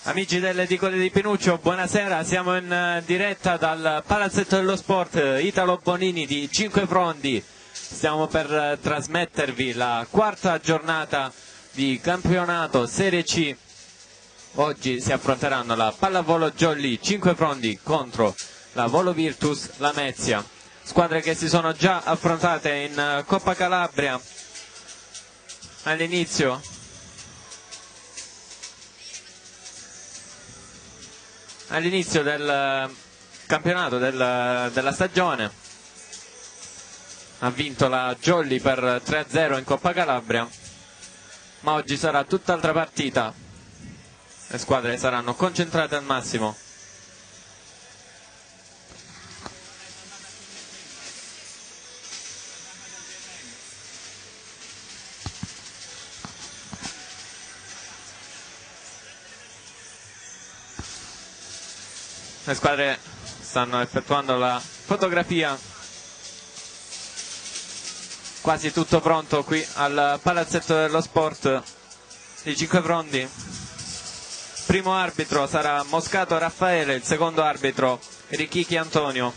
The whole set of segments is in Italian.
Amici dell'Edicole di Pinuccio, buonasera, siamo in diretta dal Palazzetto dello Sport Italo Bonini di Cinquefrondi. Stiamo per trasmettervi la quarta giornata di campionato Serie C. Oggi si affronteranno la Pallavolo Jolly Cinquefrondi contro la Volo Virtus Lamezia. Squadre che si sono già affrontate in Coppa Calabria all'inizio del campionato della stagione. Ha vinto la Jolly per 3-0 in Coppa Calabria, ma oggi sarà tutt'altra partita. Le squadre saranno concentrate al massimo. Le squadre stanno effettuando la fotografia. Quasi tutto pronto qui al Palazzetto dello Sport di Cinquefrondi. Primo arbitro sarà Moscato Raffaele, il secondo arbitro Richichi Antonio.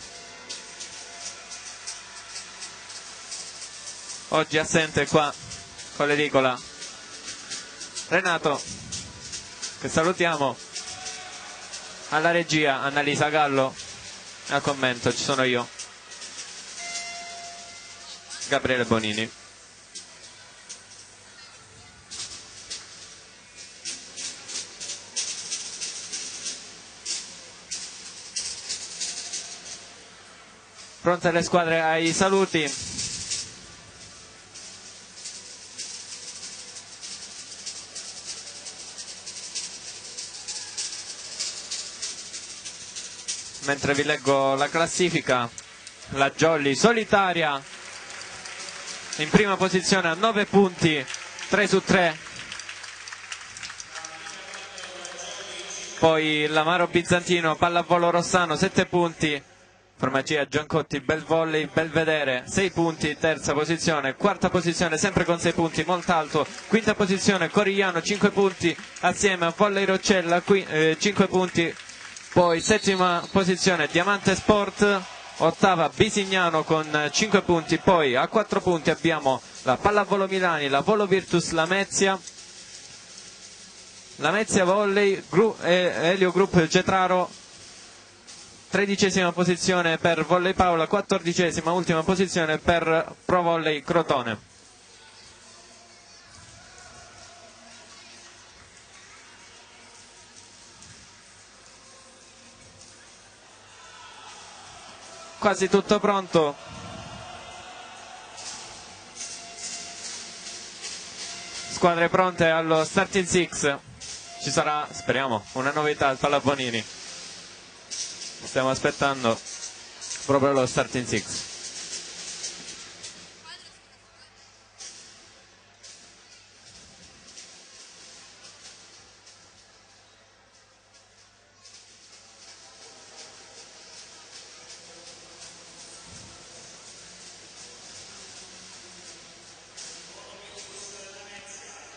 Oggi assente qua con l'edicola Renato, che salutiamo. Alla regia Annalisa Gallo, al commento ci sono io, Gabriele Bonini. Pronte le squadre ai saluti. Mentre vi leggo la classifica, la Jolly solitaria in prima posizione a 9 punti, 3 su 3. Poi l'Amaro Bizantino, Pallavolo Rossano 7 punti, Farmacia Giancotti, Bel Volley, Belvedere 6 punti, terza posizione. Quarta posizione sempre con 6 punti, Montalto. Quinta posizione Corigliano 5 punti, assieme a Volley Roccella 5 punti. Poi settima posizione Diamante Sport, ottava Bisignano con 5 punti, poi a 4 punti abbiamo la Pallavolo Milani, la Volo Virtus Lamezia, Lamezia Volley, Elio Group Cetraro, 13ª posizione per Volley Paola, 14ª ultima posizione per Pro Volley Crotone. Quasi tutto pronto. Squadre pronte allo starting six. Ci sarà, speriamo, una novità al Pallavonini. Stiamo aspettando proprio lo starting six.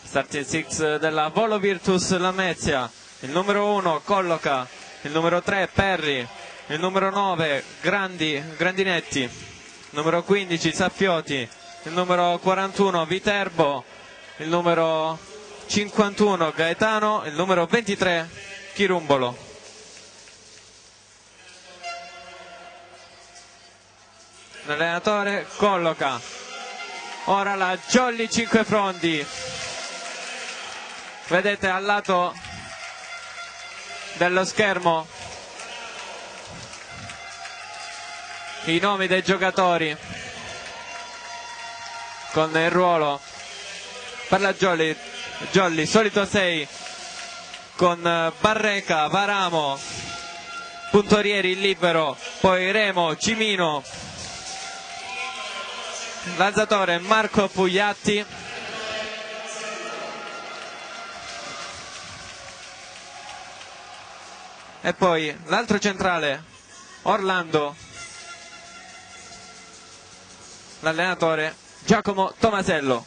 Starting six della Volo Virtus Lamezia. Il numero 1 Colloca, il numero 3 Perri, il numero 9 Grandinetti, il numero 15 Saffioti, il numero 41 Viterbo, il numero 51 Gaetano, il numero 23 Chirumbolo. L'allenatore Colloca. Ora la Jolly Cinquefrondi. Vedete al lato dello schermo i nomi dei giocatori con il ruolo per la Jolly solito 6 con Barreca, Varamo, Puntorieri in libero, poi Remo, Cimino, lanzatore Marco Pugliatti, e poi l'altro centrale Orlando, l'allenatore Giacomo Tomasello.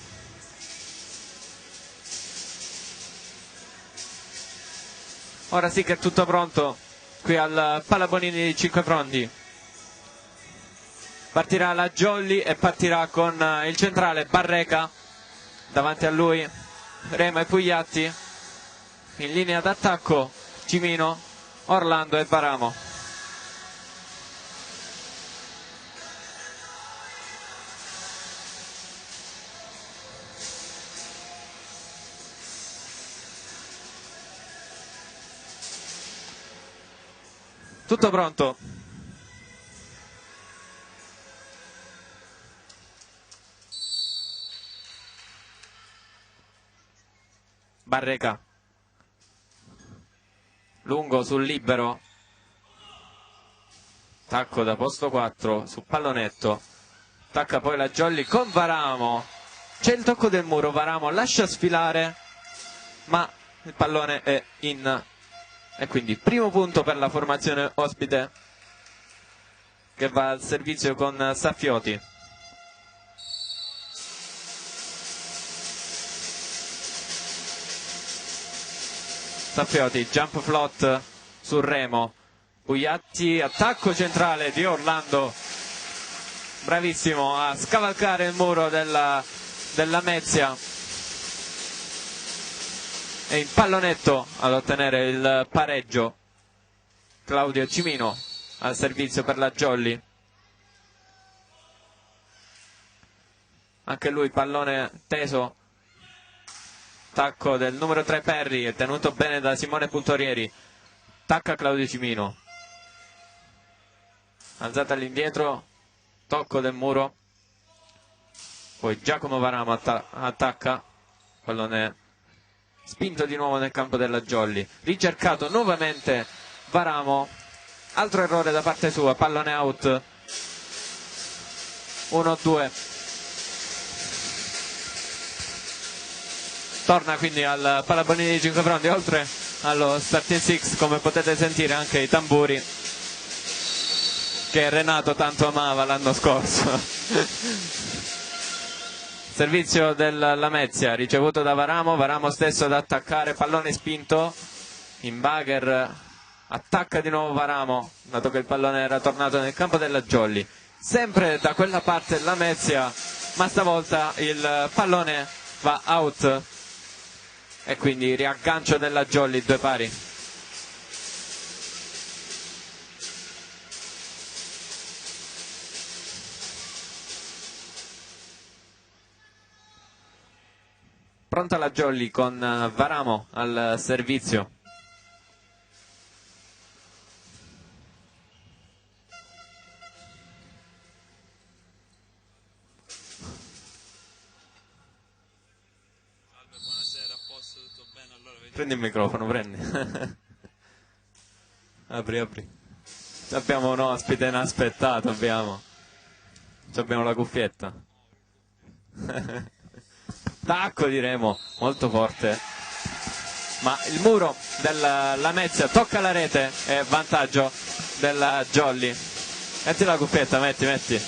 Ora sì che è tutto pronto qui al Pallabonini di Cinque Pronti. Partirà la Jolly e partirà con il centrale Barreca, davanti a lui Remo e Pugliatti, in linea d'attacco Cimino, Orlando e Varamo. Tutto pronto. Barreca. Lungo sul libero. Tacco da posto 4 su pallonetto. Attacca poi la Jolly con Varamo. C'è il tocco del muro. Varamo lascia sfilare, ma il pallone è in. E quindi primo punto per la formazione ospite, che va al servizio con Saffioti. Saffioti, jump float su Remo. Pugliatti, attacco centrale di Orlando, bravissimo a scavalcare il muro della Lamezia, e in pallonetto ad ottenere il pareggio Claudio Cimino al servizio per la Jolly. Anche lui pallone teso, tacco del numero 3 Perri, è tenuto bene da Simone Puntorieri, tacca Claudio Cimino, alzata all'indietro, tocco del muro, poi Giacomo Varamo attacca, pallone spinto di nuovo nel campo della Jolly, ricercato nuovamente Varamo, altro errore da parte sua, pallone out, 1-2. Torna quindi al Pallabonini di Cinque Pronti, oltre allo starting six, come potete sentire anche i tamburi che Renato tanto amava l'anno scorso. Servizio della Lamezia, ricevuto da Varamo, Varamo stesso ad attaccare, pallone spinto, in bagger attacca di nuovo Varamo, dato che il pallone era tornato nel campo della Jolly. Sempre da quella parte Lamezia, ma stavolta il pallone va out e quindi riaggancio della Jolly, 2 pari. Pronta la Jolly con Varamo al servizio. Salve, buonasera, a posto, tutto bene? Allora, Prendi il microfono, prendi. Apri. Abbiamo un ospite inaspettato, abbiamo la cuffietta. Tacco di Remo, molto forte, ma il muro della Lamezia tocca la rete e vantaggio della Jolly. Metti la cuffietta, metti. ciao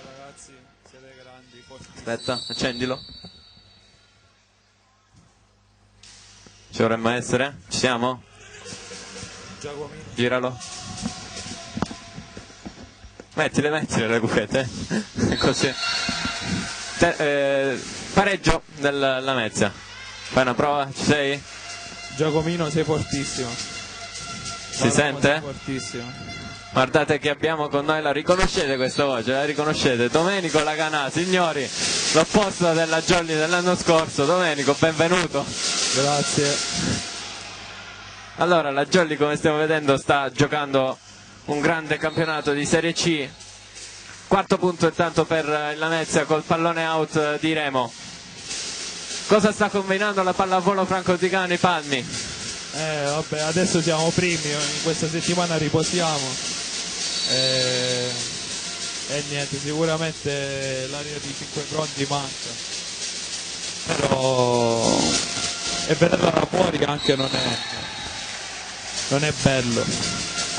ragazzi, siete grandi, forti. Aspetta, accendilo. Ci dovremmo essere? Ci siamo? Giacomino. Giralo. Mettile le cuffiette. Così. Pareggio della Lamezia. Fai una prova, ci sei? Giacomino, sei fortissimo. Si sente? Sei fortissimo. Guardate che abbiamo con noi, la riconoscete questa voce? La riconoscete? Domenico Laganà, signori, l'opposto della Jolly dell'anno scorso. Domenico, benvenuto. Grazie. Allora, la Jolly, come stiamo vedendo, sta giocando un grande campionato di Serie C. Quarto punto intanto per il Lamezia col pallone out di Remo. Cosa sta combinando la pallavolo Franco Zigani Palmi? Vabbè, adesso siamo primi, in questa settimana riposiamo. E niente, sicuramente l'area di Cinque Pronti manca. Però e vederla da fuori anche non è bello.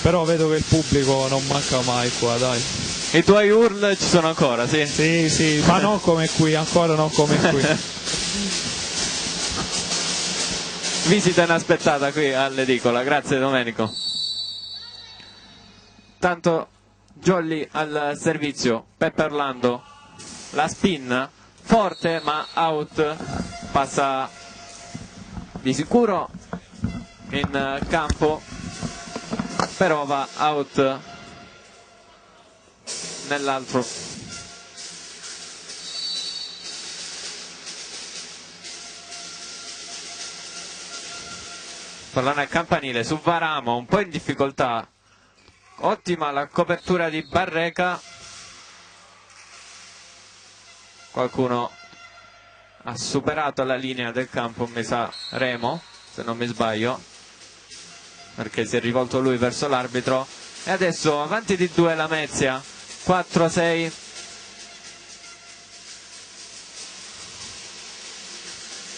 Però vedo che il pubblico non manca mai qua, dai. I tuoi URL ci sono ancora, sì? Sì, ma non come qui, ancora non come qui. visita inaspettata qui all'edicola. Grazie Domenico. Tanto Jolly al servizio, Peppe Orlando, la spin forte ma out, passa di sicuro in campo, però va out nell'altro. Pallone al campanile su Varamo, un po' in difficoltà. Ottima la copertura di Barreca. Qualcuno ha superato la linea del campo, mi sa Remo, se non mi sbaglio, perché si è rivolto lui verso l'arbitro. E adesso avanti di 2 Lamezia, 4-6.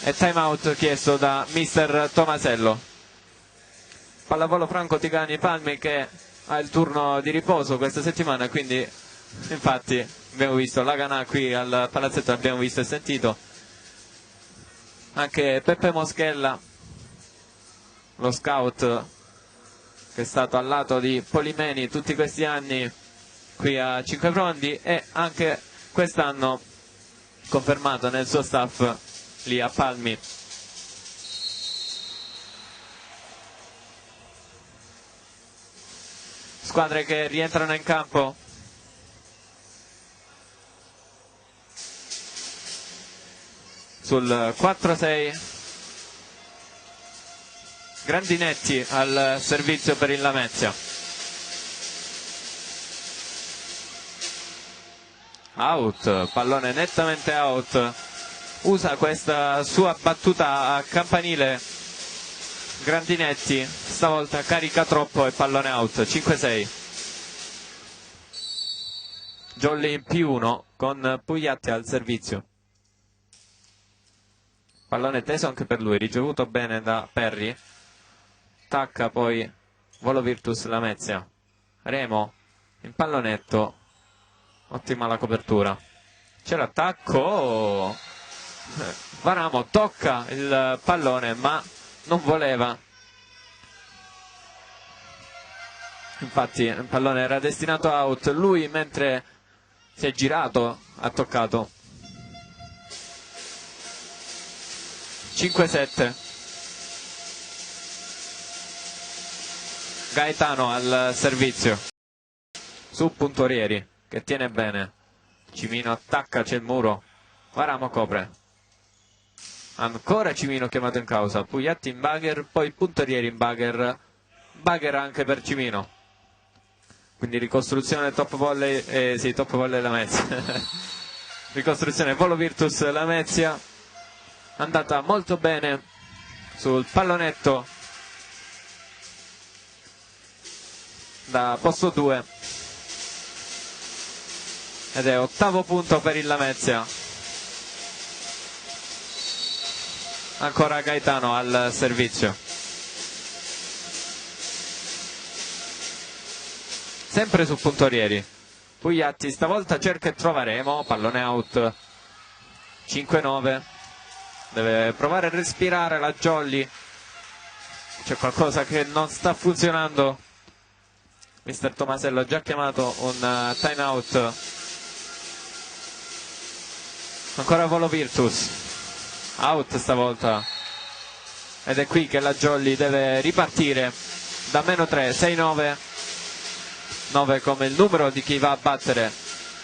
E time out chiesto da mister Tomasello. Pallavolo Franco Tigani Palmi che ha il turno di riposo questa settimana, quindi infatti abbiamo visto la Ganà qui al palazzetto, abbiamo visto e sentito anche Peppe Moschella, lo scout che è stato al lato di Polimeni tutti questi anni qui a Cinquefrondi e anche quest'anno confermato nel suo staff lì a Palmi. Squadre che rientrano in campo. Sul 4-6 Grandinetti al servizio per il Lamezia. Out, pallone nettamente out. Usa questa sua battuta a campanile Grandinetti, stavolta carica troppo e pallone out. 5-6. Jolly in +1 con Pugliatti al servizio. Pallone teso anche per lui, ricevuto bene da Perri. Tacca poi Volo Virtus Lamezia. Remo in pallonetto, ottima la copertura. C'è l'attacco. Varamo tocca il pallone ma non voleva. Infatti il pallone era destinato out. Lui mentre si è girato ha toccato. 5-7. Gaetano al servizio su Puntorieri che tiene bene. Cimino attacca, c'è il muro. Varamo copre. Ancora Cimino chiamato in causa. Pugliatti in bugger, poi Puntorieri in bugger. Bugger anche per Cimino. Quindi ricostruzione top volley, sì, top volley Lamezia. Ricostruzione Volo Virtus Lamezia. Andata molto bene sul pallonetto da posto 2 ed è 8° punto per il Lamezia. Ancora Gaetano al servizio, sempre su Puntorieri. Pugliatti stavolta cerca e trova Remo, pallone out. 5-9. Deve provare a respirare la Jolly, c'è qualcosa che non sta funzionando. Mister Tomasello ha già chiamato un time out. Ancora Volo Virtus, out stavolta, ed è qui che la Jolly deve ripartire da -3, 6-9, 9 come il numero di chi va a battere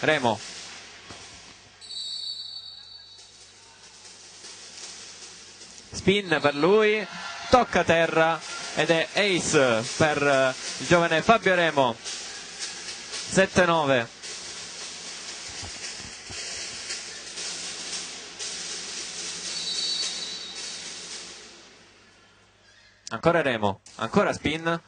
Remo. Spin per lui, tocca terra ed è ace per il giovane Fabio Remo. 7-9. Ancora Remo, ancora spin,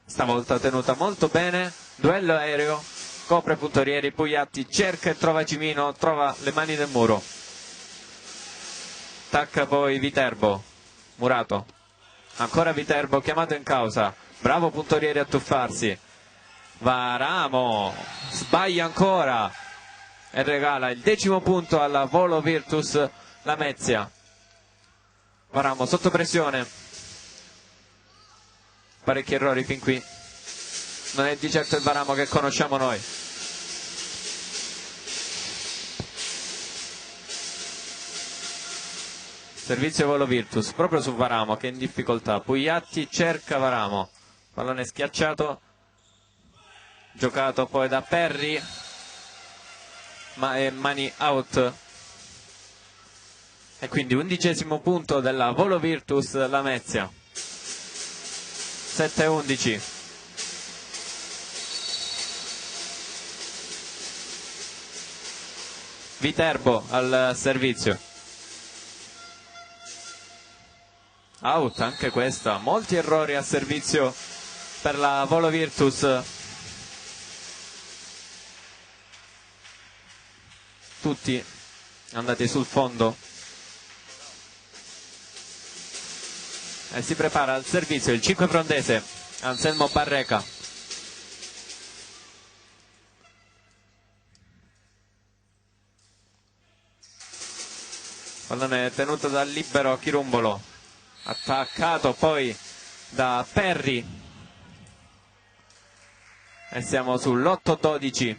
stavolta tenuta molto bene. Duello aereo, copre Puntorieri. Pugliatti cerca e trova Cimino, trova le mani nel muro. Attacca poi Viterbo, Murato, ancora Viterbo chiamato in causa. Bravo Puntorieri a tuffarsi. Varamo sbaglia ancora e regala il 10° punto alla Volo Virtus Lamezia. Varamo sotto pressione, parecchi errori fin qui. Non è di certo il Varamo che conosciamo noi. Servizio volo Virtus proprio su Varamo che è in difficoltà. Pugliatti cerca Varamo, pallone schiacciato, giocato poi da Perry, ma è mani out, e quindi 11° punto della Volo Virtus Lamezia. 7-11. Viterbo al servizio. Out anche questa, molti errori a servizio per la Volo Virtus. Tutti andati sul fondo. E si prepara al servizio il 5 frondese, Anselmo Barreca. Pallone tenuto dal libero Chirumbolo, attaccato poi da Perry, e siamo sull'8-12.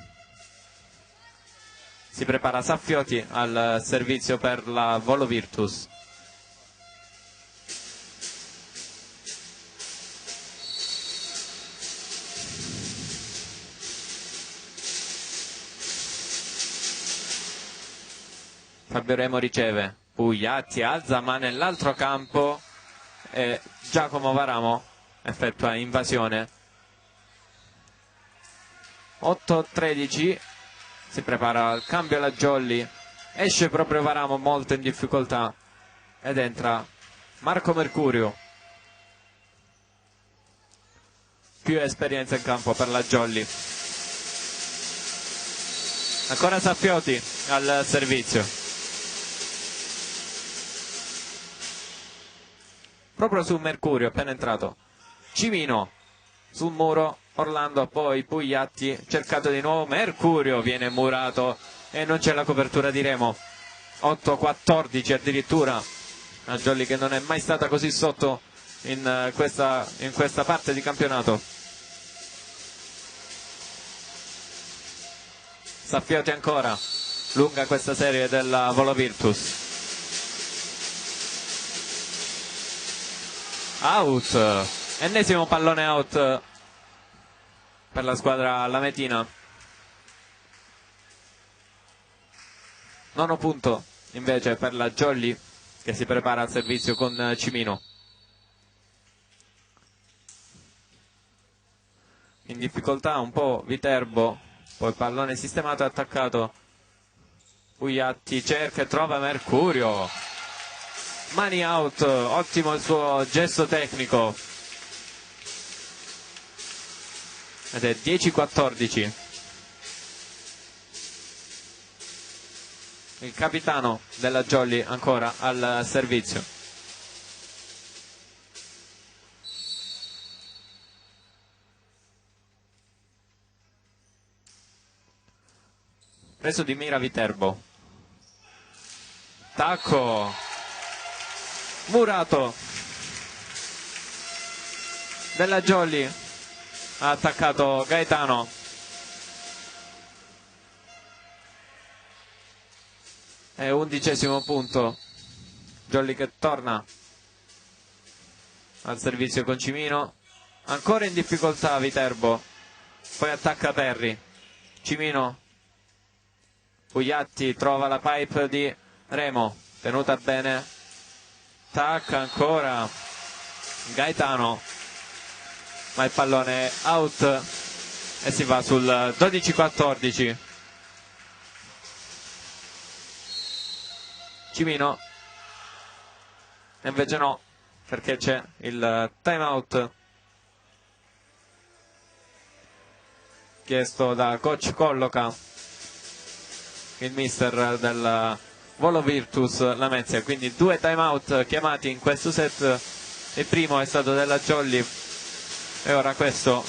Si prepara Saffioti al servizio per la Volo Virtus. Fabio Remo riceve, Pugliatti alza ma nell'altro campo e Giacomo Varamo effettua invasione. 8-13, si prepara al cambio la Jolly, esce proprio Varamo molto in difficoltà ed entra Marco Mercurio. Più esperienza in campo per la Jolly. Ancora Saffioti al servizio. Proprio su Mercurio appena entrato. Cimino sul muro, Orlando, poi Pugliatti, cercato di nuovo Mercurio, viene murato e non c'è la copertura di Remo. 8-14 addirittura. La Jolly che non è mai stata così sotto in questa parte di campionato. Saffioti ancora, lunga questa serie della Volo Virtus. Out, ennesimo pallone out per la squadra lametina. 9° punto invece per la Jolly che si prepara al servizio con Cimino. In difficoltà un po' Viterbo, poi pallone sistemato e attaccato. Pugliatti cerca e trova Mercurio. Mani out, ottimo il suo gesto tecnico. Ed è 10-14. Il capitano della Jolly ancora al servizio. Preso di mira Viterbo. Tacco. Murato della Jolly, ha attaccato Gaetano. È 11° punto. Jolly che torna al servizio con Cimino, ancora in difficoltà Viterbo, poi attacca Perry. Cimino, Pugliatti trova la pipe di Remo, tenuta bene. Attacca ancora Gaetano, ma il pallone è out e si va sul 12-14. Cimino, e invece no, perché c'è il time out chiesto da coach Colloca, il mister del Volo Virtus Lamezia. Quindi 2 time out chiamati in questo set. Il primo è stato della Jolly e ora questo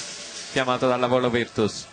chiamato dalla Volo Virtus.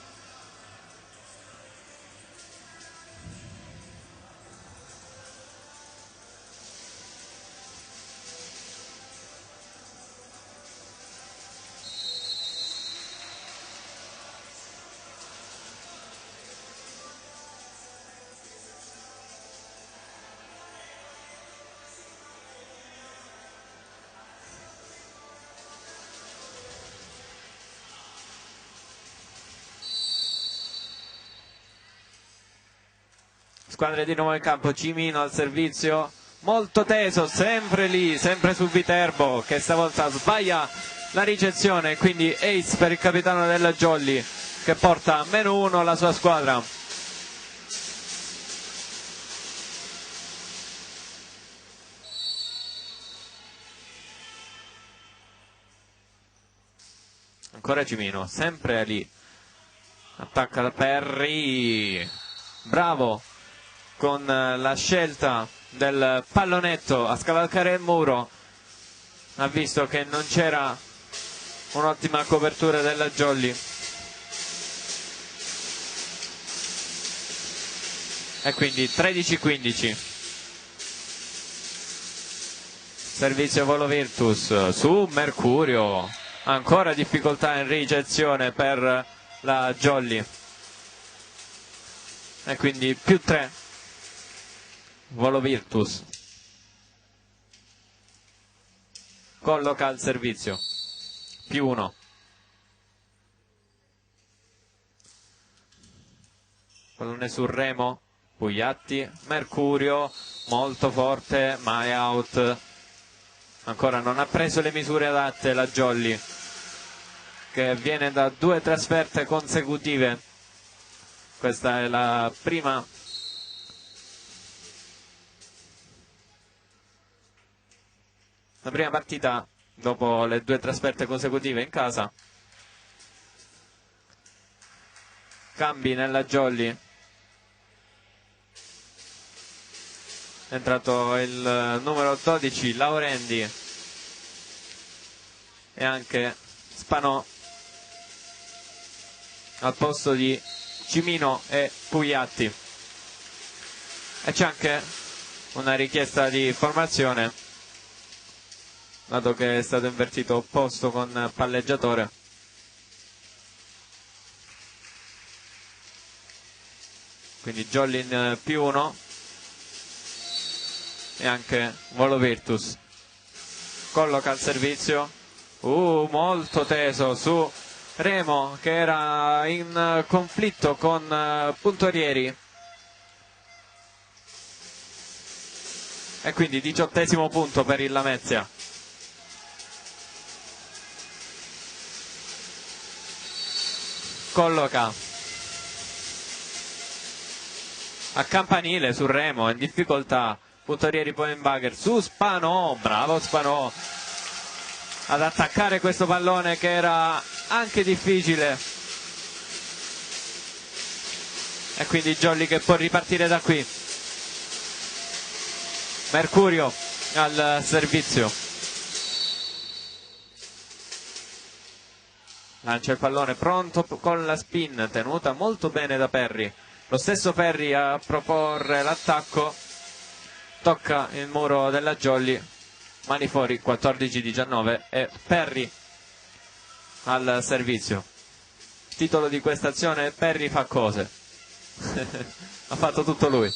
squadre di nuovo in campo. Cimino al servizio, molto teso, sempre lì, sempre su Viterbo, che stavolta sbaglia la ricezione, quindi ace per il capitano della Jolly, che porta a -1 la sua squadra. Ancora Cimino, sempre lì, attacca da Perry, bravo con la scelta del pallonetto a scavalcare il muro, ha visto che non c'era un'ottima copertura della Jolly e quindi 13-15. Servizio volo Virtus su Mercurio, ancora difficoltà in ricezione per la Jolly e quindi +3 volo Virtus. Colloca al servizio, +1. Pallone sul remo, Pugliatti, Mercurio molto forte ma è out. Ancora non ha preso le misure adatte la Jolly, che viene da 2 trasferte consecutive. Questa è la prima partita dopo le 2 trasferte consecutive in casa. Cambi nella Jolly, è entrato il numero 12 Laurendi e anche Spanò al posto di Cimino e Pugliatti, e c'è anche una richiesta di formazione dato che è stato invertito opposto con palleggiatore. Quindi Jolly in +1 e anche volo Virtus. Colloca al servizio, molto teso su Remo, che era in conflitto con Puntorieri, e quindi 18° punto per il Lamezia. Colloca a campanile su Remo, in difficoltà Puntorieri, poi in bagger su Spanò, bravo Spanò ad attaccare questo pallone che era anche difficile, e quindi Jolly che può ripartire da qui. Mercurio al servizio, lancia il pallone pronto con la spin tenuta molto bene da Perry, lo stesso Perry a proporre l'attacco, tocca il muro della Jolly, mani fuori, 14-19 e Perry al servizio. Titolo di questa azione: Perry fa cose. Ha fatto tutto lui.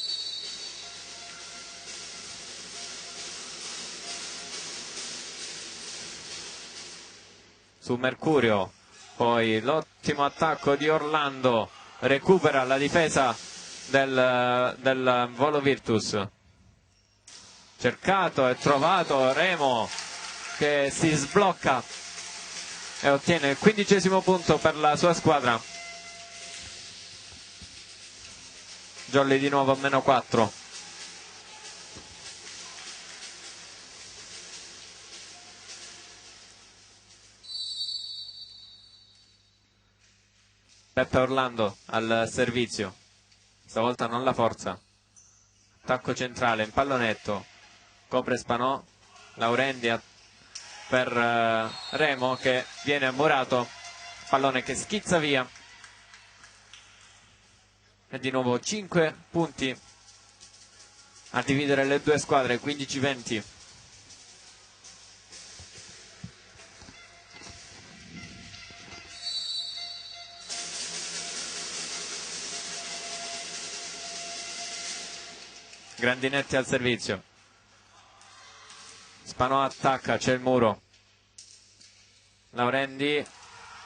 Su Mercurio, poi l'ottimo attacco di Orlando, recupera la difesa del volo Virtus. Cercato e trovato Remo, che si sblocca e ottiene il 15° punto per la sua squadra. Jolly di nuovo a -4. Peppe Orlando al servizio, stavolta non la forza, attacco centrale in pallonetto, copre Spanò, Laurendi per Remo, che viene ammurato, pallone che schizza via, e di nuovo 5 punti a dividere le due squadre, 15-20. Grandinetti al servizio, Spanò attacca, c'è il muro, Laurendi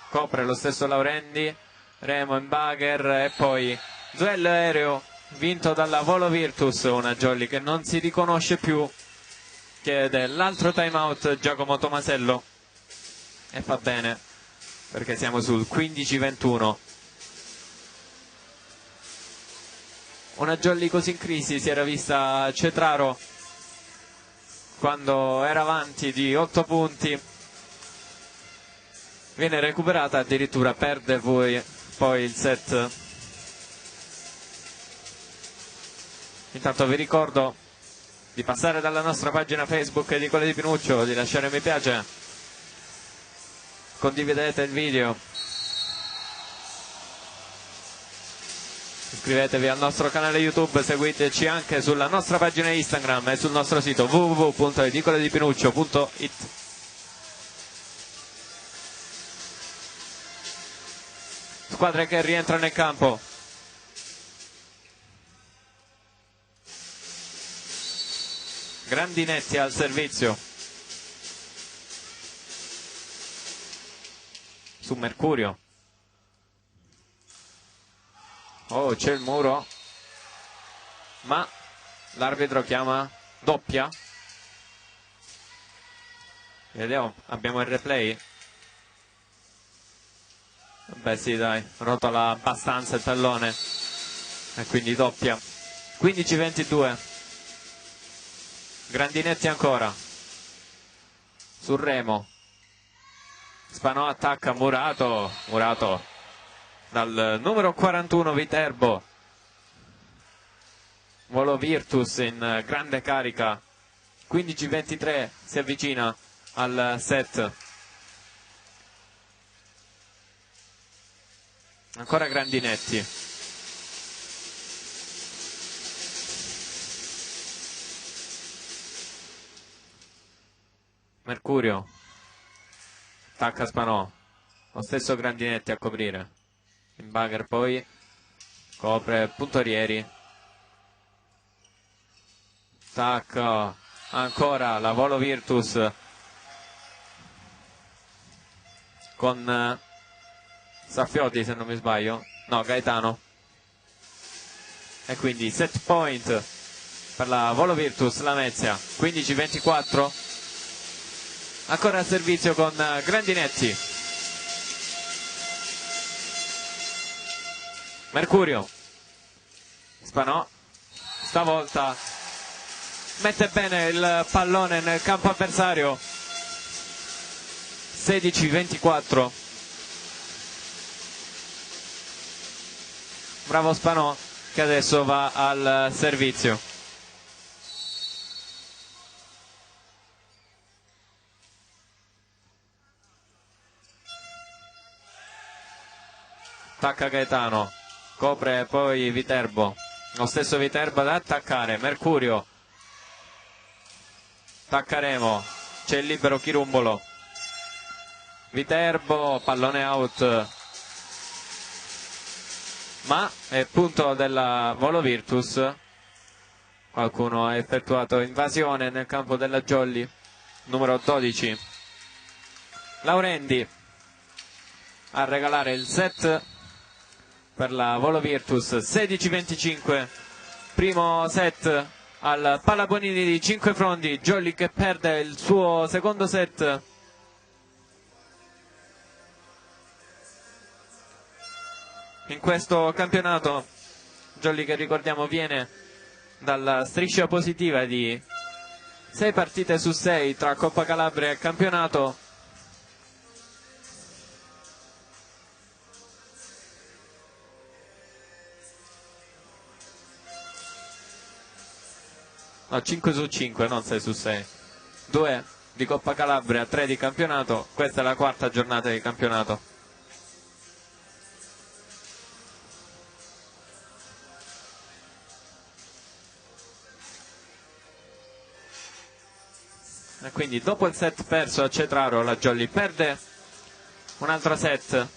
copre, lo stesso Laurendi, Remo in bagger e poi duello aereo vinto dalla Volo Virtus, una Jolly che non si riconosce più. Chiede l'altro timeout Giacomo Tomasello e fa bene, perché siamo sul 15-21. Una Jolly così in crisi si era vista a Cetraro quando era avanti di 8 punti, viene recuperata, addirittura perde poi il set. Intanto vi ricordo di passare dalla nostra pagina Facebook di Colle di Pinuccio, di lasciare mi piace, condividete il video, iscrivetevi al nostro canale YouTube, seguiteci anche sulla nostra pagina Instagram e sul nostro sito www.edicoledipinuccio.it. Squadre che rientrano in campo. Grandinetti al servizio su Mercurio. Oh, c'è il muro, ma l'arbitro chiama doppia. Vediamo, abbiamo il replay. Beh sì, dai, rotola abbastanza il tallone e quindi doppia. 15-22. Grandinetti ancora sul remo. Spanò, attacca Murato dal numero 41 Viterbo. Volo Virtus in grande carica. 15-23, si avvicina al set. Ancora Grandinetti. Mercurio attacca Spanò, lo stesso Grandinetti a coprire. In bagger poi copre Puntorieri. Attacca ancora la Volo Virtus con Saffioti, se non mi sbaglio, no, Gaetano, e quindi set point per la Volo Virtus Lamezia. 15-24. Ancora al servizio con Grandinetti. Mercurio. Spanò. Stavolta mette bene il pallone nel campo avversario. 16-24. Bravo Spanò, che adesso va al servizio. Attacca Gaetano, copre poi Viterbo, lo stesso Viterbo ad attaccare. Mercurio, attaccheremo, c'è il libero Chirumbolo. Viterbo, pallone out, ma è punto della Volo Virtus. Qualcuno ha effettuato invasione nel campo della Jolly. Numero 12 Laurendi a regalare il set per la Volo Virtus. 16-25, primo set al Pallabonini di Cinquefrondi. Jolly che perde il suo secondo set. In questo campionato Jolly, che ricordiamo viene dalla striscia positiva di 6 partite su 6 tra Coppa Calabria e campionato. No, 5 su 5, non 6 su 6. 2 di Coppa Calabria, 3 di campionato. Questa è la quarta giornata di campionato. E quindi dopo il set perso a Cetraro, la Jolly perde un altro set.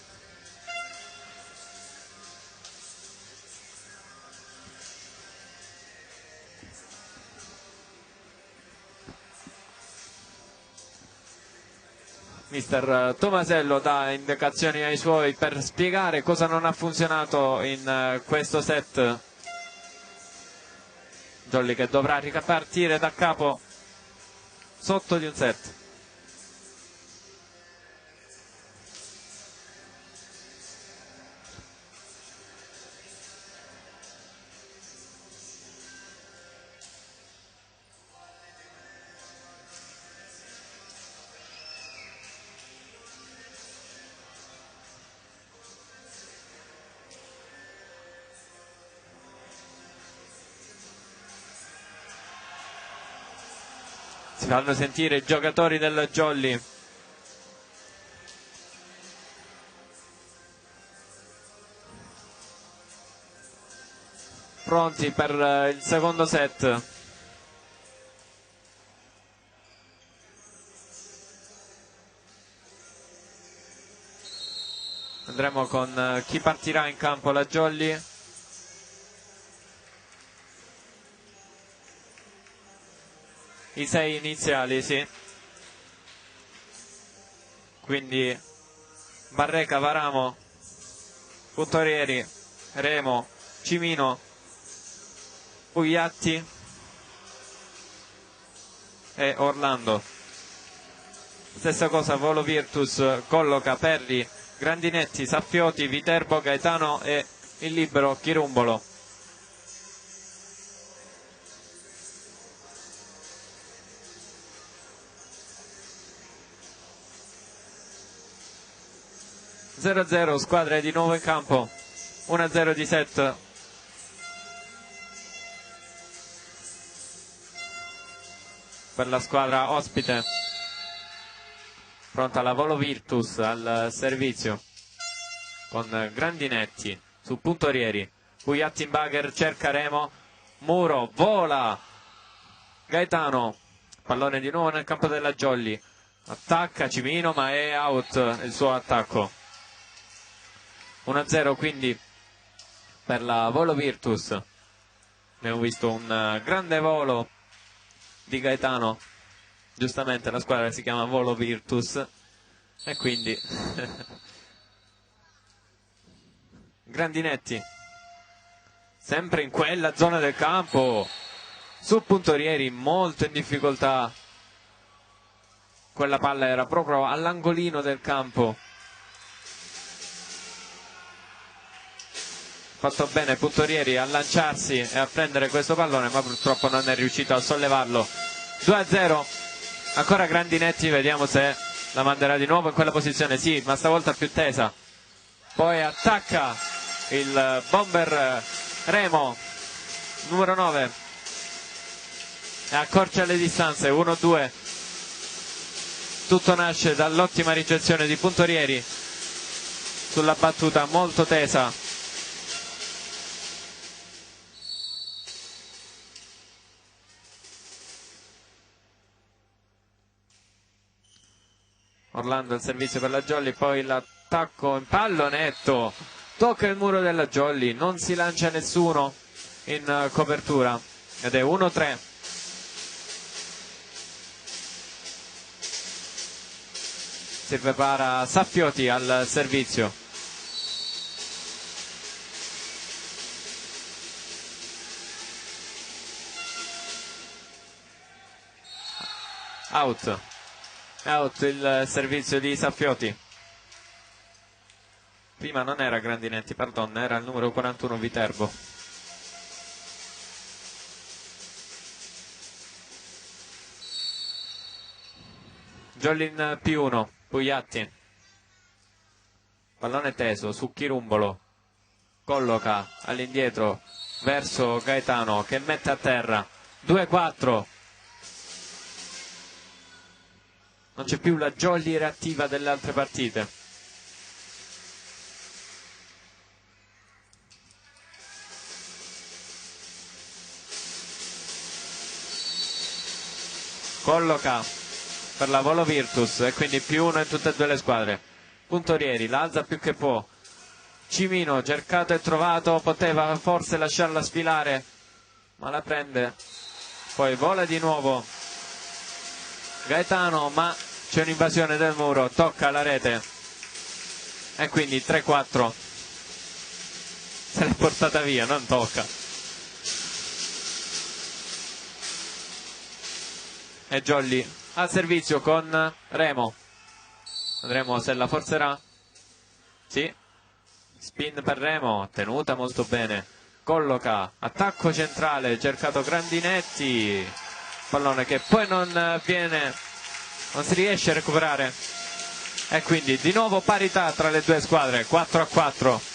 Mister Tomasello dà indicazioni ai suoi per spiegare cosa non ha funzionato in questo set. Jolly che dovrà ripartire da capo sotto di un set. Si fanno sentire i giocatori del Jolly. Pronti per il secondo set. Andremo con chi partirà in campo, la Jolly. I 6 iniziali, sì. Quindi Barreca, Varamo, Puntorieri, Remo, Cimino, Pugliatti e Orlando. Stessa cosa Volo Virtus, Colloca, Perri, Grandinetti, Saffioti, Viterbo, Gaetano e il libero Chirumbolo. (0-0) squadre di nuovo in campo. 1-0 di set. Per la squadra ospite. Pronta la Volo Virtus al servizio con Grandinetti su Puntorieri. Pugliatti in bagger, cerca Remo, Muro, vola Gaetano, pallone di nuovo nel campo della Jolly, attacca Cimino ma è out il suo attacco. 1-0 quindi per la Volo Virtus. Abbiamo visto un grande volo di Gaetano, giustamente la squadra si chiama Volo Virtus e quindi Grandinetti sempre in quella zona del campo su Puntorieri, molto in difficoltà. Quella palla era proprio all'angolino del campo. Fatto bene Puntorieri a lanciarsi e a prendere questo pallone, ma purtroppo non è riuscito a sollevarlo. 2-0 ancora Grandinetti, vediamo se la manderà di nuovo in quella posizione. Sì, ma stavolta più tesa. Poi attacca il bomber Remo, numero 9, e accorcia le distanze. 1-2. Tutto nasce dall'ottima ricezione di Puntorieri sulla battuta molto tesa. Orlando il servizio per la Jolly, poi l'attacco in pallonetto, tocca il muro della Jolly, non si lancia nessuno in copertura ed è 1-3. Si prepara Saffioti al servizio. Out il servizio di Saffioti. Prima non era Grandinetti, pardon, era il numero 41 Viterbo. Jollin P1, Pugliatti. Pallone teso su Chirumbolo. Colloca all'indietro verso Gaetano che mette a terra. 2-4. Non c'è più la Jolly reattiva delle altre partite. Colloca per la Volo Virtus e quindi +1 in tutte e due le squadre. Puntorieri la alza più che può. Cimino cercato e trovato, poteva forse lasciarla sfilare ma la prende, poi vola di nuovo Gaetano ma c'è un'invasione del muro, tocca la rete e quindi 3-4. Se l'è portata via, non tocca. e Jolly al servizio con Remo. Vedremo se la forzerà. Sì, spin per Remo, tenuta molto bene, colloca, attacco centrale, cercato Grandinetti, pallone che poi non si riesce a recuperare, e quindi di nuovo parità tra le due squadre, 4-4.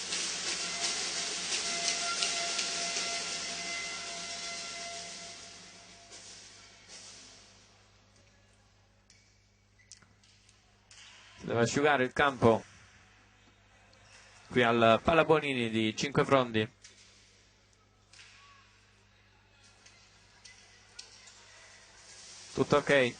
Deve asciugare il campo qui al Palabonini di Cinquefrondi. Tutto ok.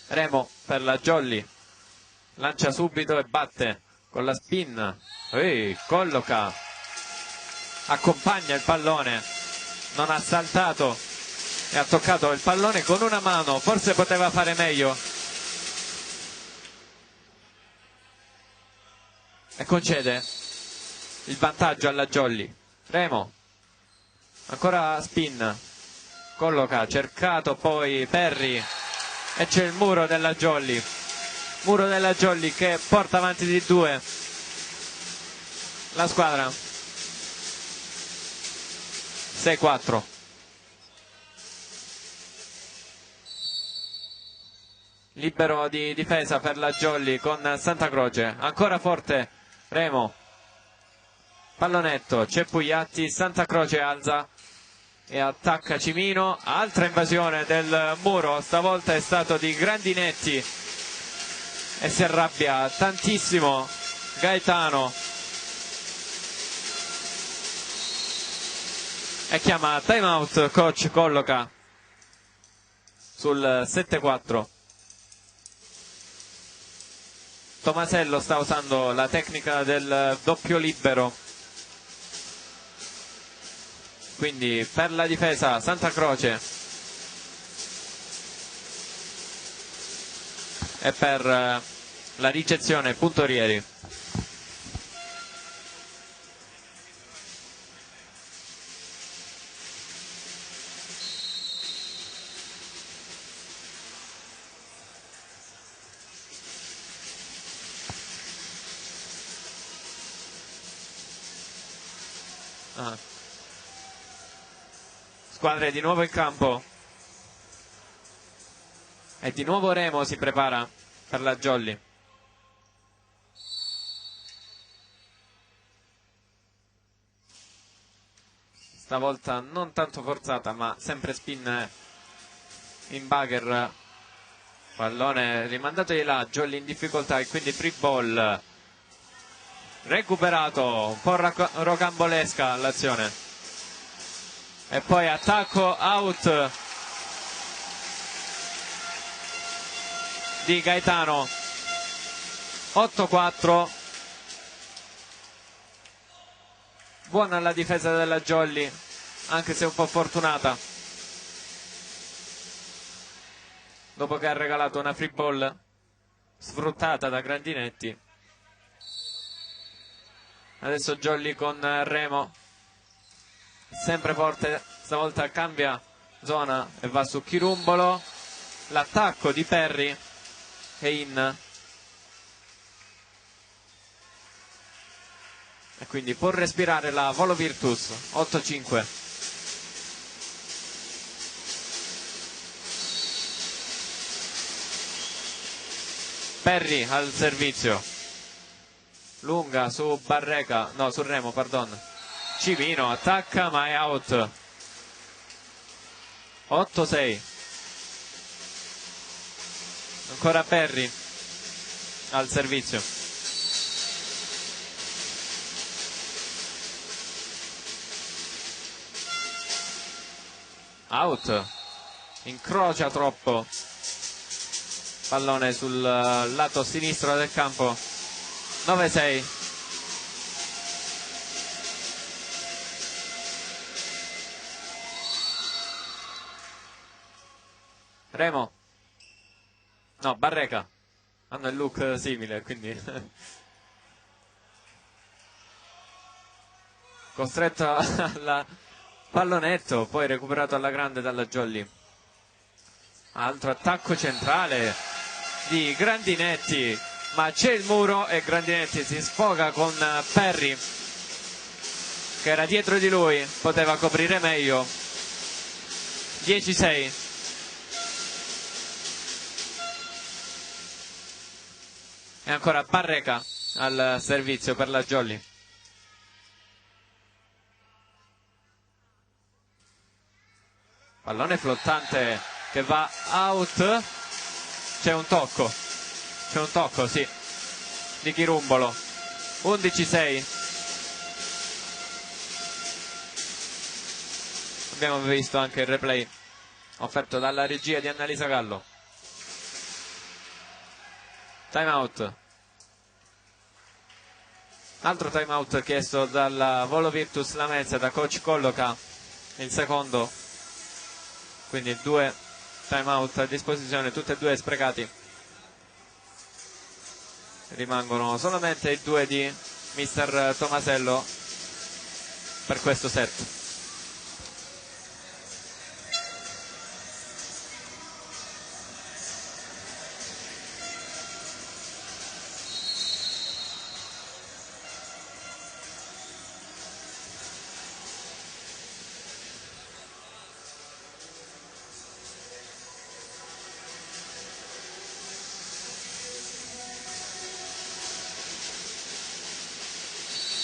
Remo per la Jolly, lancia subito e batte con la spin, colloca, accompagna il pallone, non ha saltato e ha toccato il pallone con una mano, forse poteva fare meglio, e concede il vantaggio alla Jolly. Remo, ancora spin, colloca, cercato poi Perry, e c'è il muro della Jolly che porta avanti di 2 la squadra. 6-4. Libero di difesa per la Jolly con Santa Croce, ancora forte Remo, pallonetto, c'è Pugliatti, Santa Croce alza e attacca Cimino, altra invasione del muro, stavolta è stato di Grandinetti e si arrabbia tantissimo Gaetano e chiama time out coach Colloca sul 7-4. Tomasello sta usando la tecnica del doppio libero, quindi per la difesa Santa Croce e per la ricezione Puntorieri. Squadre di nuovo in campo e di nuovo Remo si prepara per la Jolly. Stavolta non tanto forzata, ma sempre spin in bugger, pallone rimandato di là, Jolly in difficoltà e quindi free ball, recuperato, un po' rocambolesca l'azione. E poi attacco out di Gaetano. 8-4. Buona la difesa della Jolly, anche se un po' fortunata, dopo che ha regalato una free ball sfruttata da Grandinetti. Adesso Jolly con Remo, sempre forte, stavolta cambia zona e va su Chirumbolo, l'attacco di Perry è in, e quindi può respirare la Volo Virtus. 8-5. Perry al servizio, lunga su Barreca, no, su Remo, pardon. Cimino attacca ma è out. 8-6. Ancora Perry al servizio. Out, incrocia troppo, pallone sul lato sinistro del campo. 9-6. Remo, no, Barreca hanno il look simile, quindi costretto al pallonetto, poi recuperato alla grande dalla Jolly. Altro attacco centrale di Grandinetti, ma c'è il muro e Grandinetti si sfoga con Perry che era dietro di lui, poteva coprire meglio. 10-6. E ancora Barreca al servizio per la Jolly. Pallone flottante che va out. C'è un tocco, sì, di Chirumbolo. 11-6. Abbiamo visto anche il replay offerto dalla regia di Annalisa Gallo. Time out. Altro time out chiesto dal Volo Virtus Lamezia, da coach Colloca, il secondo. Quindi 2 time out a disposizione, tutti e 2 sprecati. Rimangono solamente i 2 di mister Tomasello per questo set.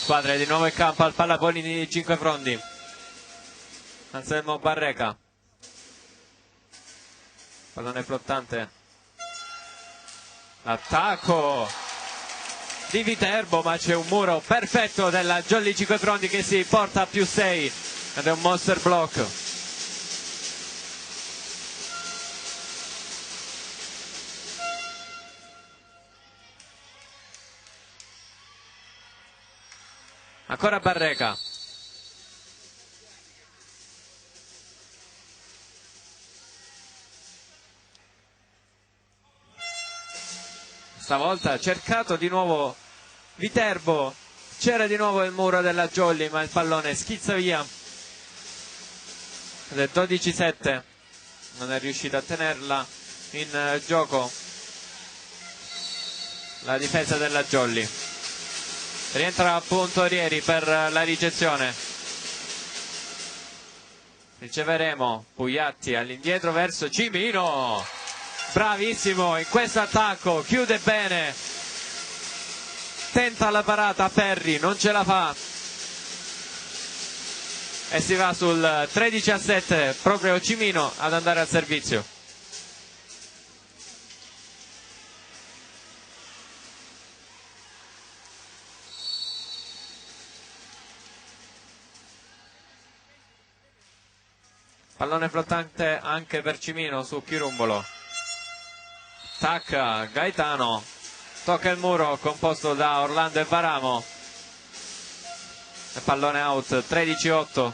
Squadre di nuovo in campo al Pallapolini di Cinquefrondi. Anselmo Barreca. Pallone flottante. L'attacco di Viterbo, ma c'è un muro perfetto della Jolly Cinquefrondi che si porta a +6 ed è un monster block. Ancora Barreca. Stavolta ha cercato di nuovo Viterbo. C'era di nuovo il muro della Jolly, ma il pallone schizza via. Ed è 12-7. Non è riuscito a tenerla in gioco la difesa della Jolly. Rientra Puntorieri per la ricezione. Riceveremo Pugliatti all'indietro verso Cimino. Bravissimo in questo attacco, chiude bene. Tenta la parata Perry, non ce la fa. E si va sul 13-7, proprio Cimino ad andare al servizio. Pallone flottante anche per Cimino su Chirumbolo. Tacca Gaetano, tocca il muro composto da Orlando e Varamo. E pallone out, 13-8.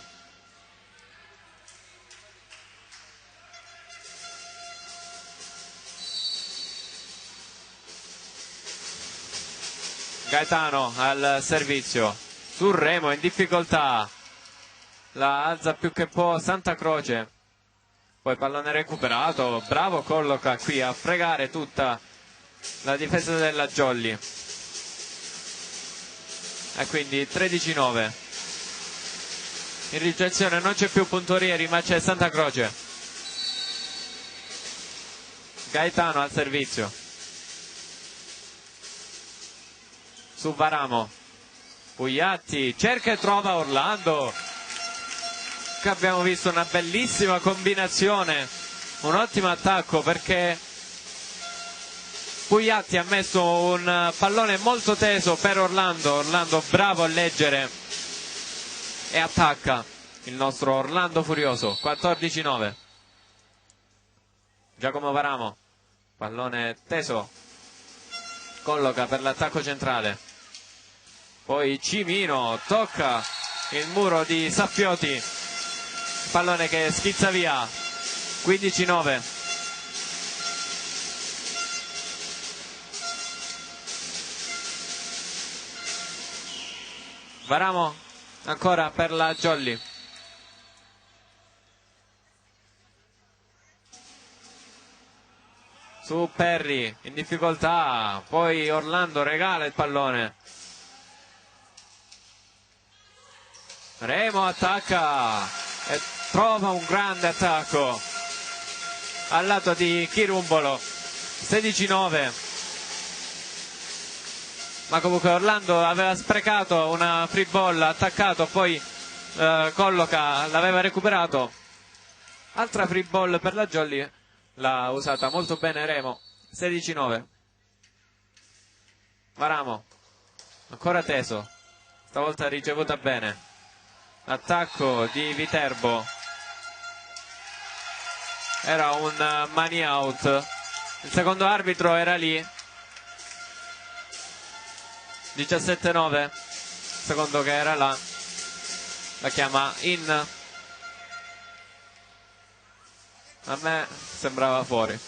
Gaetano al servizio. Sul remo in difficoltà. La alza più che può Santa Croce. Poi pallone recuperato. Bravo Colloca qui a fregare tutta la difesa della Jolly. E quindi 13-9. In ricezione non c'è più Puntorieri, ma c'è Santa Croce. Gaetano al servizio. Su Varamo. Pugliatti cerca e trova Orlando. Che abbiamo visto una bellissima combinazione, un ottimo attacco, perché Pugliatti ha messo un pallone molto teso per Orlando. Orlando bravo a leggere e attacca il nostro Orlando Furioso. 14-9. Giacomo Varamo, pallone teso, colloca per l'attacco centrale. Poi Cimino tocca il muro di Saffioti, pallone che schizza via. 15-9. Varamo ancora per la Jolly. Su Perry in difficoltà, poi Orlando regala il pallone. Remo attacca e trova un grande attacco al lato di Chirumbolo. 16-9. Ma comunque Orlando aveva sprecato una free ball, attaccato, poi Colloca l'aveva recuperato. Altra free ball per la Jolly, l'ha usata molto bene Remo. 16-9. Varamo ancora teso, stavolta ricevuta bene. Attacco di Viterbo, era un money out, il secondo arbitro era lì. 17-9, secondo che era là, la chiama in. A me sembrava fuori,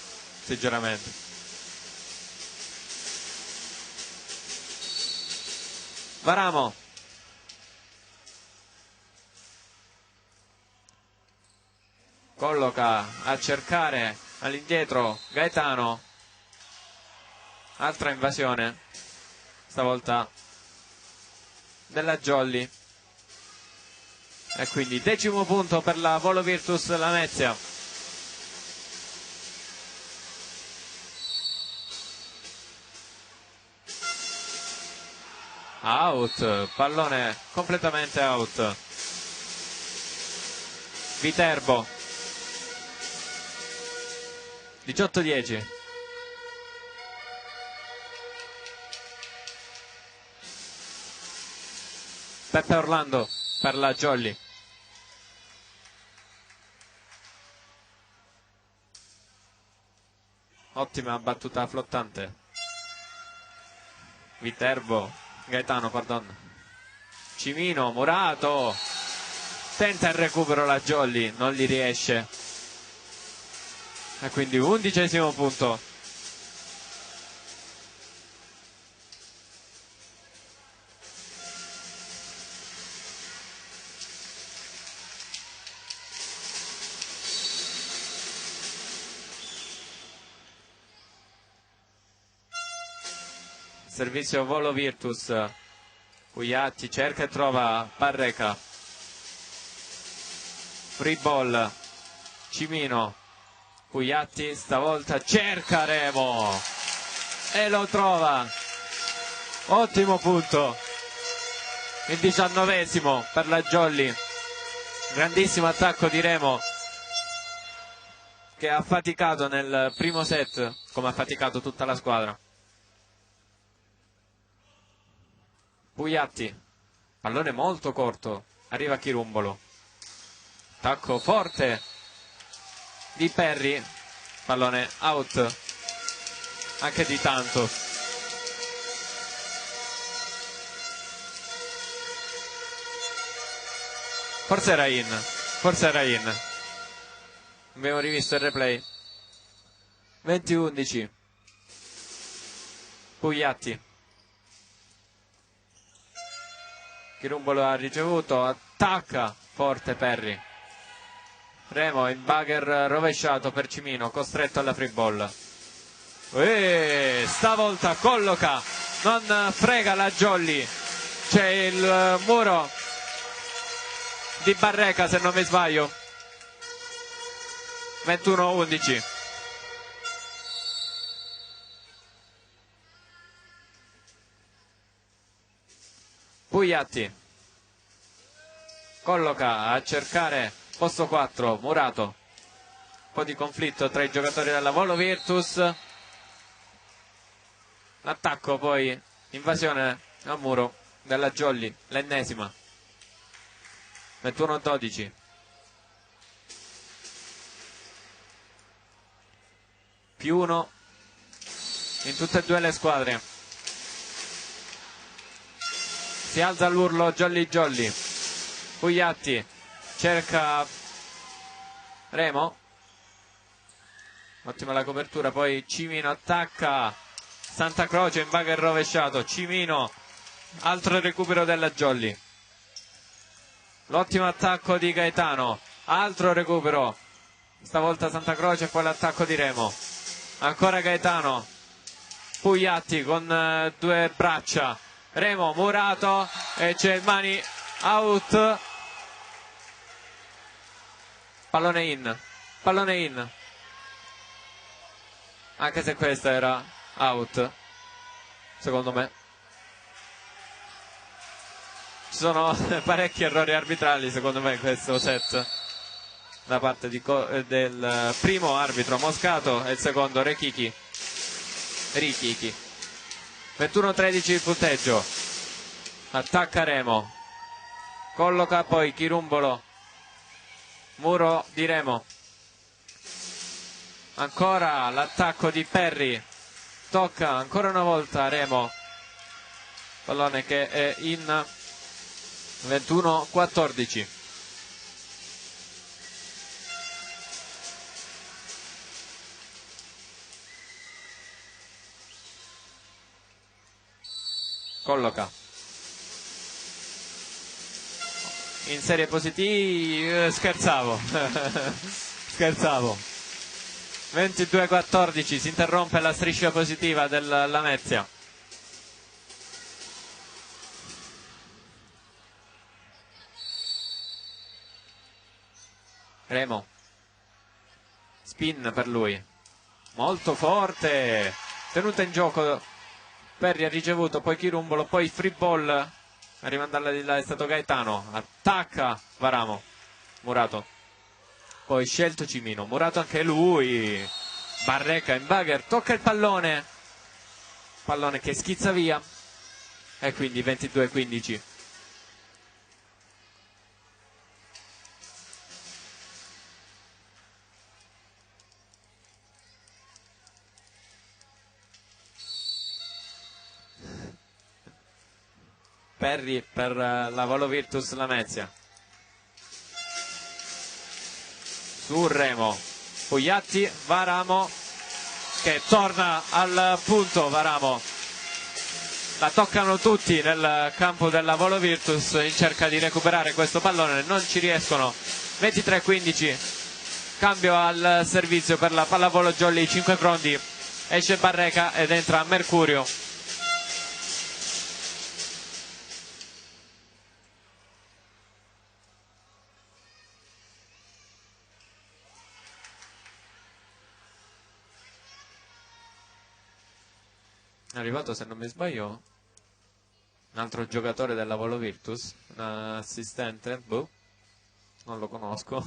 sinceramente. Varamo colloca a cercare all'indietro Gaetano, altra invasione, stavolta della Jolly, e quindi 10° punto per la Volo Virtus Lamezia. Out, pallone completamente out. Viterbo 18-10. Peppe Orlando per la Jolly. Ottima battuta flottante. Viterbo, Gaetano, pardon. Cimino, Murato. Tenta il recupero la Jolly, non gli riesce. E quindi 11° punto. Servizio Volo Virtus. Pugliatti cerca e trova Parreca. Free ball. Cimino. Pugliatti stavolta cerca Remo e lo trova. Ottimo punto. Il 19° per la Jolly. Grandissimo attacco di Remo, che ha faticato nel primo set, come ha faticato tutta la squadra. Pugliatti, pallone molto corto, arriva Chirumbolo, attacco forte di Perry, pallone out anche di tanto. Forse era in. Abbiamo rivisto il replay. 20-11. Pugliatti. Chirumbolo ha ricevuto, attacca forte Perry. Remo in bugger rovesciato per Cimino, costretto alla free ball. Stavolta colloca, non frega la Jolly. C'è il muro di Barreca, se non mi sbaglio. 21-11. Pugliatti colloca a cercare posto 4, Murato. Un po' di conflitto tra i giocatori della Volo Virtus. L'attacco, poi invasione al muro della Jolly, l'ennesima. 21-12. +1 in tutte e due le squadre. Si alza l'urlo Jolly Jolly. Pugliatti cerca Remo, ottima la copertura, poi Cimino attacca Santa Croce in bugger rovesciato. Cimino, altro recupero della Jolly. L'ottimo attacco di Gaetano, altro recupero, stavolta Santa Croce e poi l'attacco di Remo. Ancora Gaetano, Pugliatti con due braccia, Remo, Murato e c'è il mani out, pallone in, anche se questa era out, secondo me. Ci sono parecchi errori arbitrali secondo me in questo set da parte del primo arbitro Moscato e il secondo Richichi. 21-13 il punteggio. Attacca Remo, colloca poi Chirumbolo, muro di Remo, ancora l'attacco di Perri, tocca ancora una volta Remo, pallone che è in 21-14. Colloca in serie positiva, scherzavo. 22-14, si interrompe la striscia positiva del Lamezia. Remo, spin per lui, molto forte, tenuta in gioco, Perri ha ricevuto, poi Chirumbolo, poi free ball, a rimandarla di là è stato Gaetano, attacca Varamo, Murato, poi scelto Cimino, Murato anche lui, Barreca in bugger, tocca il pallone che schizza via e quindi 22-15. Perri per la Volo Virtus Lamezia, su Remo, Pugliatti, Varamo che torna al punto, Varamo la toccano tutti nel campo della Volo Virtus in cerca di recuperare questo pallone, non ci riescono. 23-15, cambio al servizio per la pallavolo Jolly 5 fronti, esce Barreca ed entra Mercurio. È arrivato, se non mi sbaglio, un altro giocatore della Volo Virtus, un assistente, boh, non lo conosco,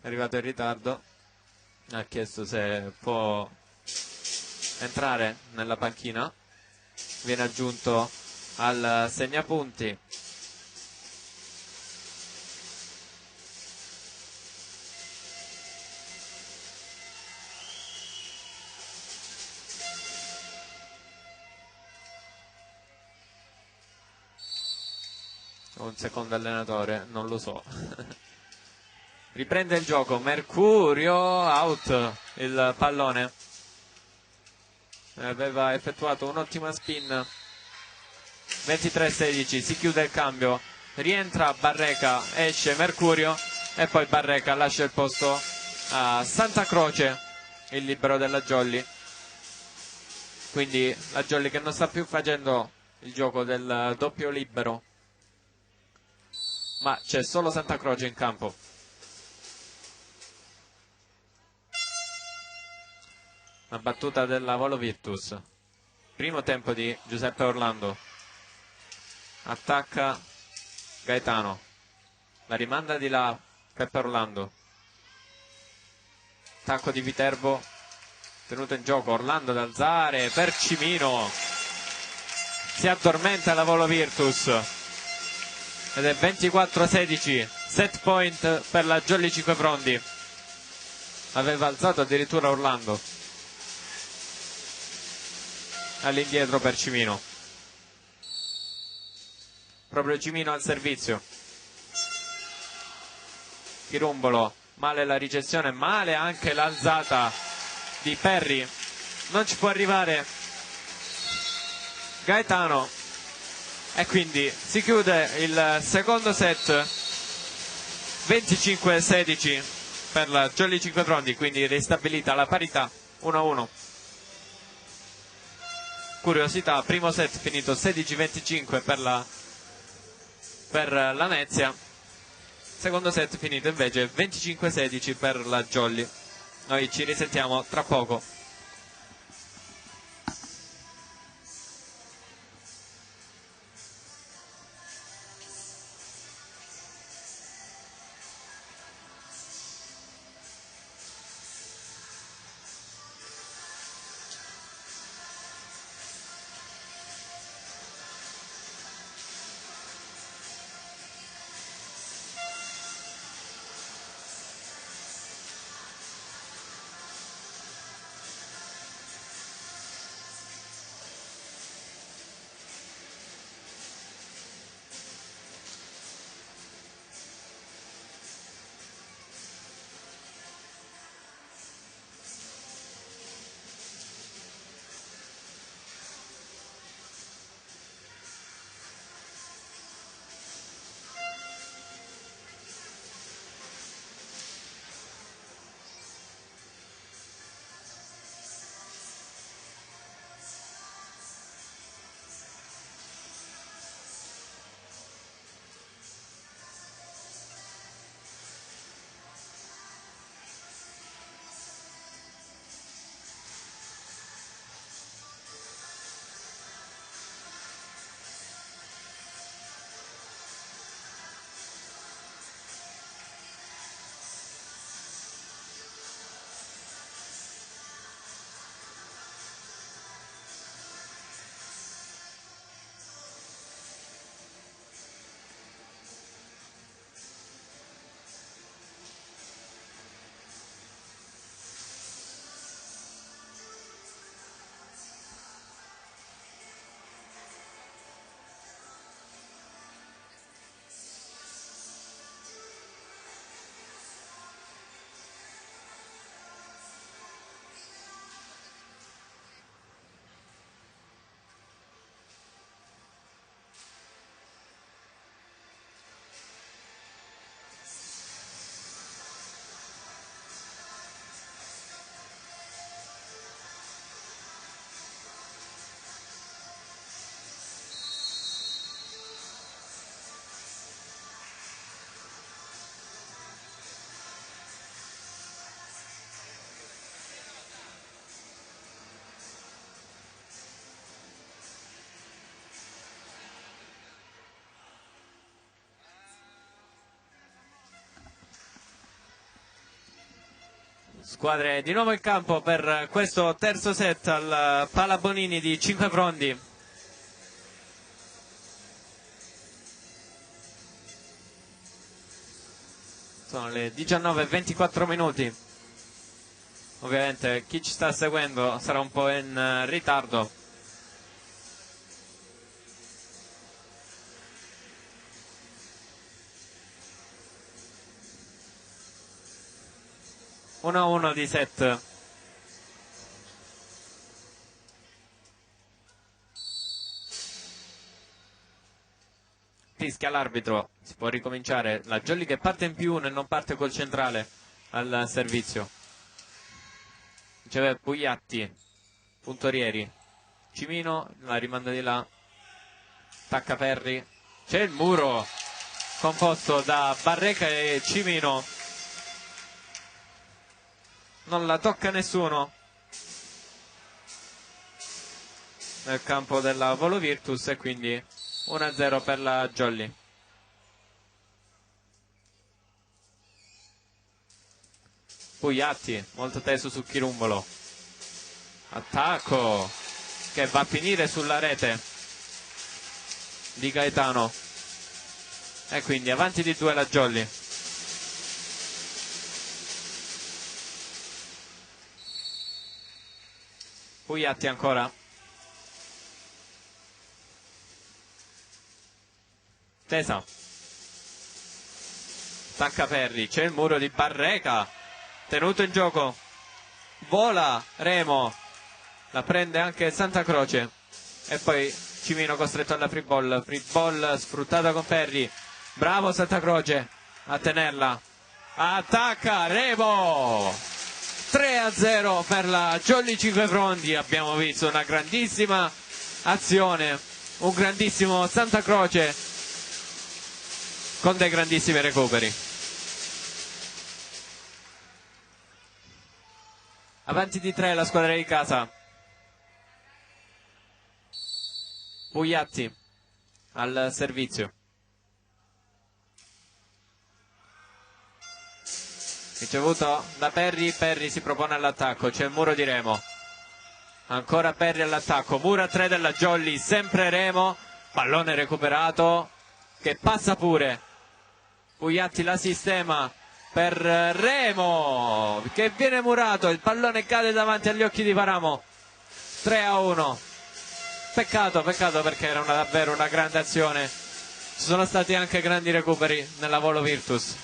è arrivato in ritardo, ha chiesto se può entrare nella panchina, viene aggiunto al segnapunti. Un secondo allenatore, non lo so. Riprende il gioco, Mercurio, out il pallone. Aveva effettuato un'ottima spin. 23-16, si chiude il cambio. Rientra Barreca, esce Mercurio e poi Barreca lascia il posto a Santa Croce, il libero della Jolly. Quindi la Jolly che non sta più facendo il gioco del doppio libero, ma c'è solo Santa Croce in campo. La battuta della Volo Virtus, primo tempo di Giuseppe Orlando, attacca Gaetano, la rimanda di là Peppe Orlando, attacco di Viterbo, tenuto in gioco Orlando ad alzare per Cimino, si addormenta la Volo Virtus ed è 24-16, set point per la Jolly 5 fronti. Aveva alzato addirittura Orlando, all'indietro per Cimino, proprio Cimino al servizio. Chirumbolo, male la ricezione, male anche l'alzata di Perri, non ci può arrivare Gaetano, E quindi si chiude il secondo set 25-16 per la Jolly Cinque Frondi, quindi ristabilita la parità 1-1. Curiosità, primo set finito 16-25 per la Venezia, secondo set finito invece 25-16 per la Jolly. Noi ci risentiamo tra poco. Squadre di nuovo in campo per questo terzo set al Pala Bonini di Cinque Frondi. Sono le 19:24 minuti. Ovviamente chi ci sta seguendo sarà un po' in ritardo. Uno a uno di set. Fischia l'arbitro, si può ricominciare. La Jolly che parte in +1 e non parte col centrale al servizio. Riceve Pugliatti, Puntorieri, Cimino, la rimanda di là, Taccaferri, c'è il muro composto da Barreca e Cimino, non la tocca nessuno nel campo della Volo Virtus e quindi 1-0 per la Jolly. Pugliatti, molto teso su Chirumbolo, attacco che va a finire sulla rete di Gaetano e quindi avanti di 2 la Jolly. Pugliatti ancora, tesa, Taccaferri, c'è il muro di Barreca, tenuto in gioco, vola Remo, la prende anche Santa Croce e poi Cimino costretto alla free ball sfruttata con Perri, bravo Santa Croce a tenerla, attacca Remo, 3-0 per la Jolly Cinquefrondi. Abbiamo visto una grandissima azione, un grandissimo Santa Croce con dei grandissimi recuperi. Avanti di 3 la squadra di casa. Bugliatti al servizio. Ricevuto da Perri, Perri si propone all'attacco, c'è il muro di Remo. Ancora Perri all'attacco, muro a 3 della Jolly, sempre Remo, pallone recuperato che passa pure. Bugliatti la sistema per Remo che viene murato, il pallone cade davanti agli occhi di Paramo. 3-1. Peccato perché era davvero una grande azione. Ci sono stati anche grandi recuperi nella Volo Virtus.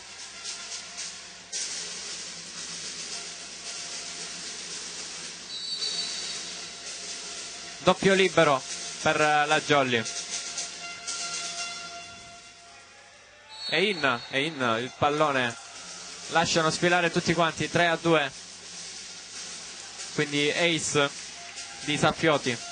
Doppio libero per la Jolly. È in il pallone, lasciano sfilare tutti quanti, 3-2, quindi ace di Saffioti.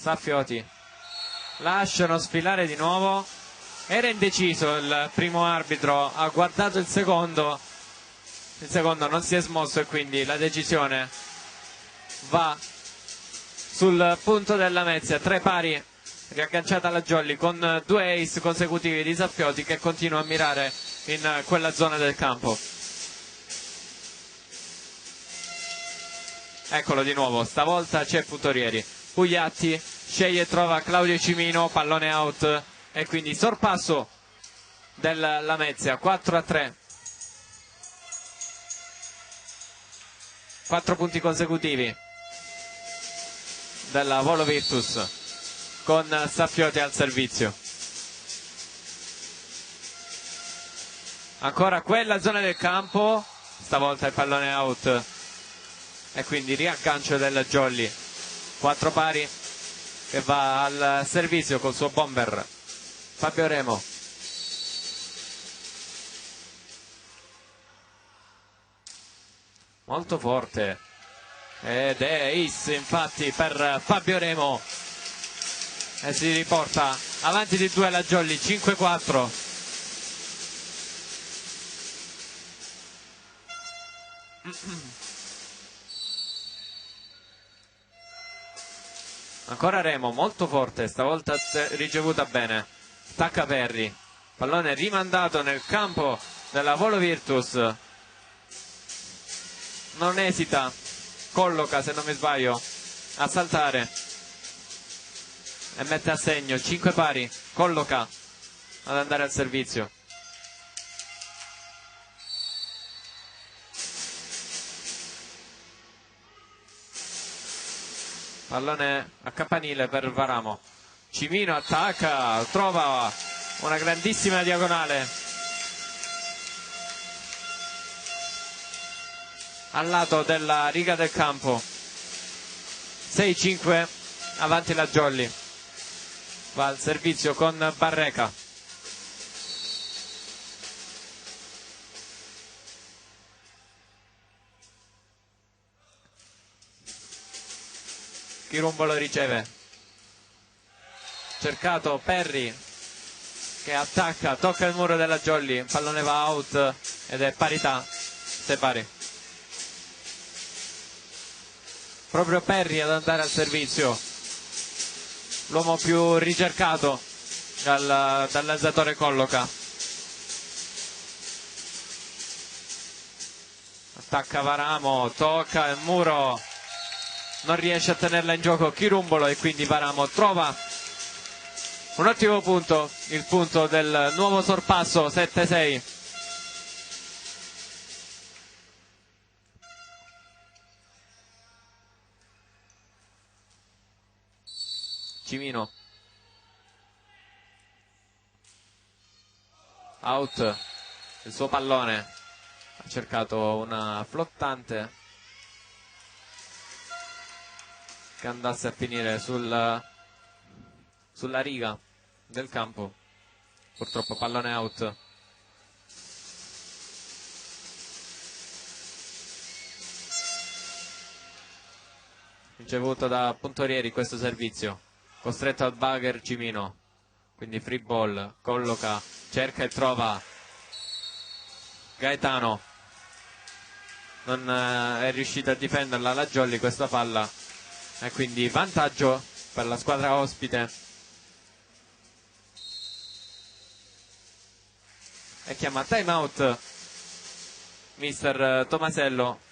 Saffioti, lasciano sfilare di nuovo. Era indeciso il primo arbitro, ha guardato il secondo non si è smosso e quindi la decisione va sul punto della Mezia. 3 pari, riagganciata alla Jolly con 2 ace consecutivi di Saffioti che continua a mirare in quella zona del campo. Eccolo di nuovo, stavolta c'è Puntorieri. Bugliatti sceglie e trova Claudio Cimino, pallone out e quindi sorpasso della Lamezia. 4-3, 4 punti consecutivi della Volo Virtus con Saffioti al servizio. Ancora quella zona del campo, stavolta il pallone out e quindi riaggancio della Jolly. 4 pari che va al servizio col suo bomber Fabio Remo. Molto forte ed è ace infatti per Fabio Remo e si riporta avanti di 2 la Jolly. 5-4. Ancora Remo, molto forte, stavolta ricevuta bene. Attacca Perri, pallone rimandato nel campo della Volo Virtus. Non esita, colloca se non mi sbaglio a saltare e mette a segno. 5 pari, colloca ad andare al servizio. Pallone a campanile per Varamo. Cimino attacca, trova una grandissima diagonale al lato della riga del campo. 6-5 avanti la Jolly. Va al servizio con Barreca. Chirumbolo riceve, cercato Perri che attacca, tocca il muro della Jolly, il pallone va out ed è parità, 6 pari. Proprio Perri ad andare al servizio, l'uomo più ricercato dall'alzatore colloca. Attacca Varamo, tocca il muro, non riesce a tenerla in gioco Chirumbolo e quindi Varamo trova un ottimo punto, il punto del nuovo sorpasso. 7-6. Cimino out il suo pallone, ha cercato una flottante che andasse a finire sulla riga del campo. Purtroppo pallone out. Ricevuto da Puntorieri questo servizio, costretto al bugger Cimino, quindi free ball, colloca, cerca e trova Gaetano, non è riuscito a difenderla la Jolly questa palla, e quindi vantaggio per la squadra ospite, e chiama time out mister Tomasello.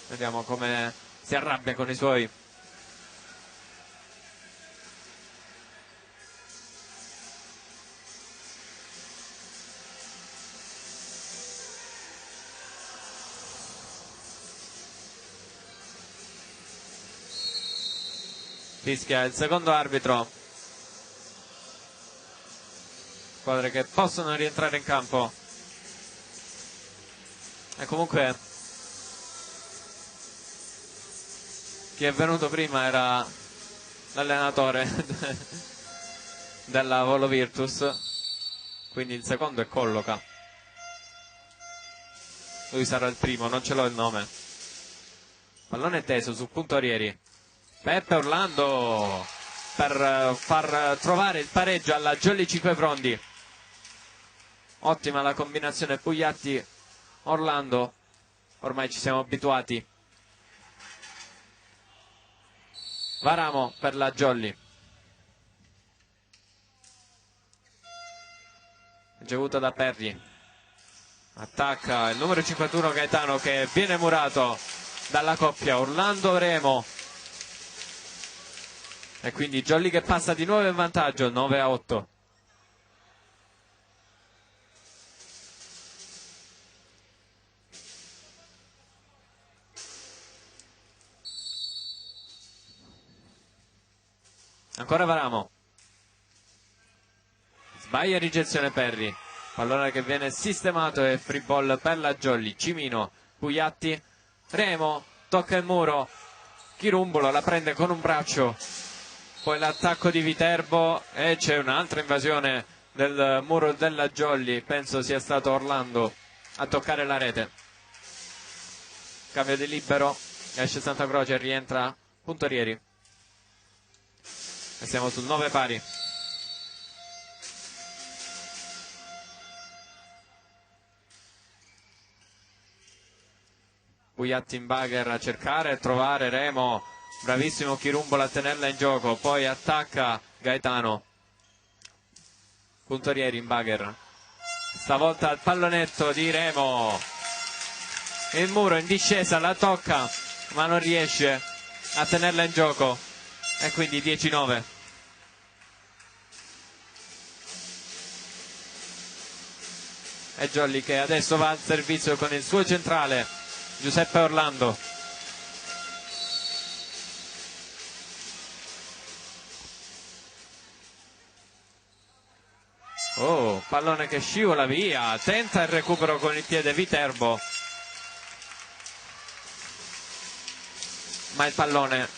Vediamo come si arrabbia con i suoi. Fischia il secondo arbitro. Squadre che possono rientrare in campo. E comunque chi è venuto prima era l'allenatore della Volo Virtus, quindi il secondo è Colloca. Lui sarà il primo, non ce l'ho il nome. Pallone teso su Puntorieri. Peppe Orlando per far trovare il pareggio alla Jolly Cinque Frondi. Ottima la combinazione Pugliatti-Orlando, ormai ci siamo abituati. Varamo per la Jolly. Ricevuta da Perri. Attacca il numero 51 Gaetano, che viene murato dalla coppia Orlando-Remo. E quindi Jolly che passa di nuovo in vantaggio, 9-8. Ancora Varamo. Sbaglia ricezione Perri. Pallone che viene sistemato e free ball per la Jolly. Cimino, Pugliatti, Remo, tocca il muro. Chirumbolo la prende con un braccio. Poi l'attacco di Viterbo e c'è un'altra invasione del muro della Jolly. Penso sia stato Orlando a toccare la rete. Cambio di libero, esce Santa Croce e rientra Puntorieri. E siamo sul 9 pari. Pugliatti in bugger a cercare e trovare Remo. Bravissimo Chirumbolo a tenerla in gioco. Poi attacca Gaetano. Puntorieri in bugger. Stavolta il pallonetto di Remo. Il muro in discesa, la tocca ma non riesce a tenerla in gioco. E quindi 10-9. E Jolly che adesso va al servizio con il suo centrale Giuseppe Orlando. Oh, pallone che scivola via, tenta il recupero con il piede Viterbo, ma il pallone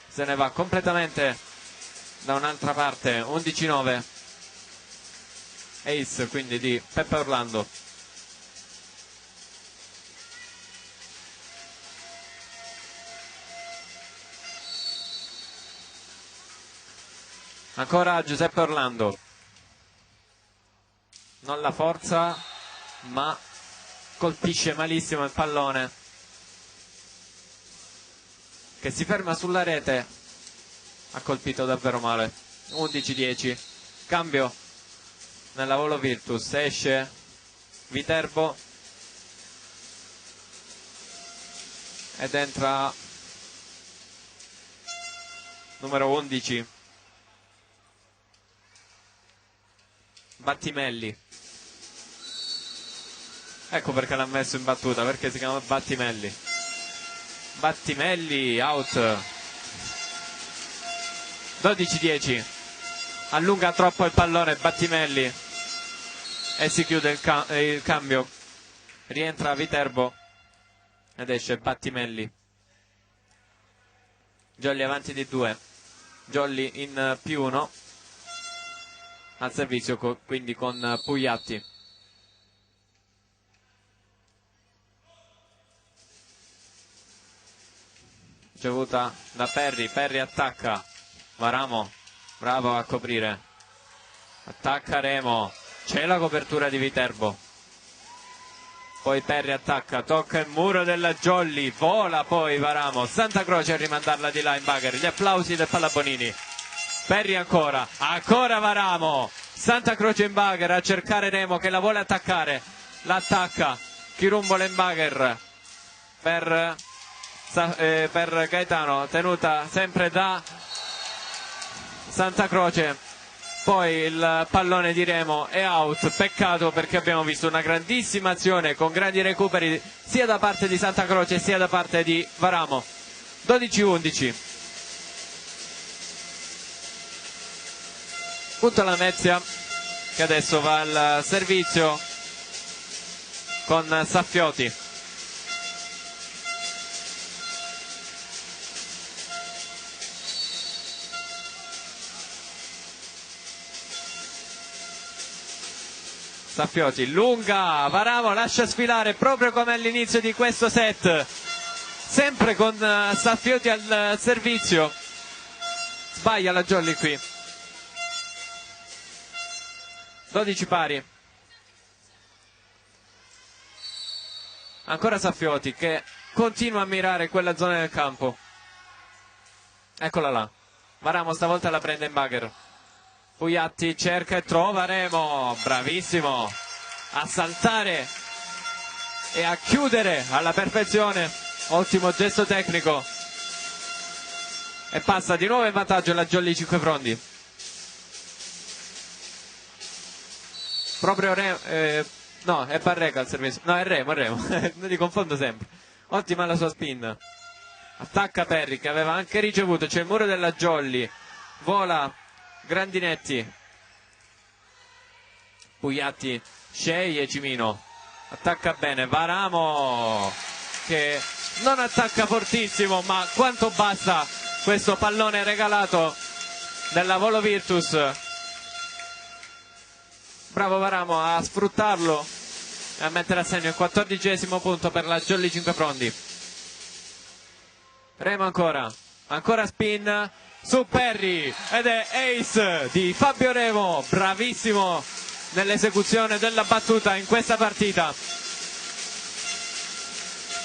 se ne va completamente da un'altra parte. 11-9. Ace quindi di Peppe Orlando. Ancora Giuseppe Orlando. Non la forza, ma colpisce malissimo il pallone, che si ferma sulla rete. Ha colpito davvero male. 11-10. Cambio nella Volo Virtus. Esce Viterbo ed entra numero 11 Battimelli. Ecco perché l'ha messo in battuta, perché si chiama Battimelli. Battimelli, out. 12-10. Allunga troppo il pallone Battimelli e si chiude il cambio. Rientra Viterbo ed esce Battimelli. Jolly avanti di 2. Jolly in +1 al servizio, quindi con Pugliatti. Ricevuta da Perri, Perri attacca, Varamo bravo a coprire, attacca Remo, c'è la copertura di Viterbo, poi Perri attacca, tocca il muro della Jolly, vola poi Varamo, Santa Croce a rimandarla di linebacker, gli applausi del Pallabonini. Perri ancora Varamo, Santa Croce in bagger a cercare Remo che la vuole attaccare, l'attacca Chirumbo Lembacher per Gaetano, tenuta sempre da Santa Croce, poi il pallone di Remo è out, peccato perché abbiamo visto una grandissima azione con grandi recuperi sia da parte di Santa Croce sia da parte di Varamo. 12-11. Punto la Lamezia che adesso va al servizio con Saffioti. Saffioti lunga, Varamo lascia sfilare proprio come all'inizio di questo set, sempre con Saffioti al servizio. Sbaglia la Jolly qui. 12 pari. Ancora Saffioti che continua a mirare quella zona del campo. Eccola là. Varamo stavolta la prende in bagger. Pugliatti cerca e trova Remo, bravissimo a saltare e a chiudere alla perfezione, ottimo gesto tecnico, e passa di nuovo in vantaggio la Jolly Cinquefrondi. Proprio no, è Barreca al servizio, no, è Remo mi confondo sempre. Ottima la sua spin, attacca Perri che aveva anche ricevuto, c'è il muro della Jolly, vola Grandinetti, Pugliatti sceglie Cimino, attacca bene Varamo che non attacca fortissimo, ma quanto basta questo pallone regalato della Volo Virtus. Bravo Varamo a sfruttarlo e a mettere a segno il 14° punto per la Jolly Cinquefrondi. Remo ancora spin su Perri ed è ace di Fabio Remo, bravissimo nell'esecuzione della battuta in questa partita.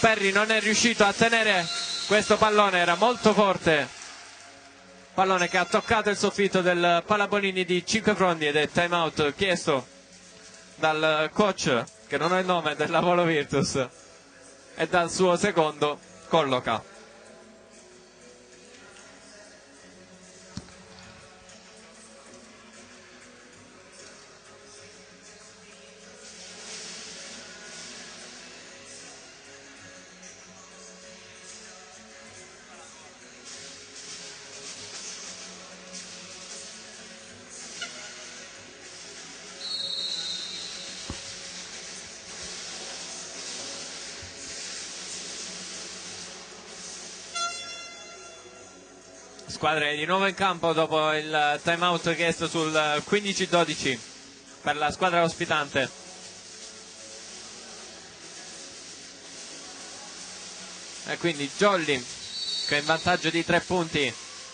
Perri non è riuscito a tenere questo pallone, era molto forte, pallone che ha toccato il soffitto del Pallabonini di Cinquefrondi ed è time out chiesto dal coach, che non ha il nome, della Volo Virtus, e dal suo secondo Colloca. Squadre di nuovo in campo dopo il time out chiesto sul 15-12 per la squadra ospitante. E quindi Jolly che è in vantaggio di 3 punti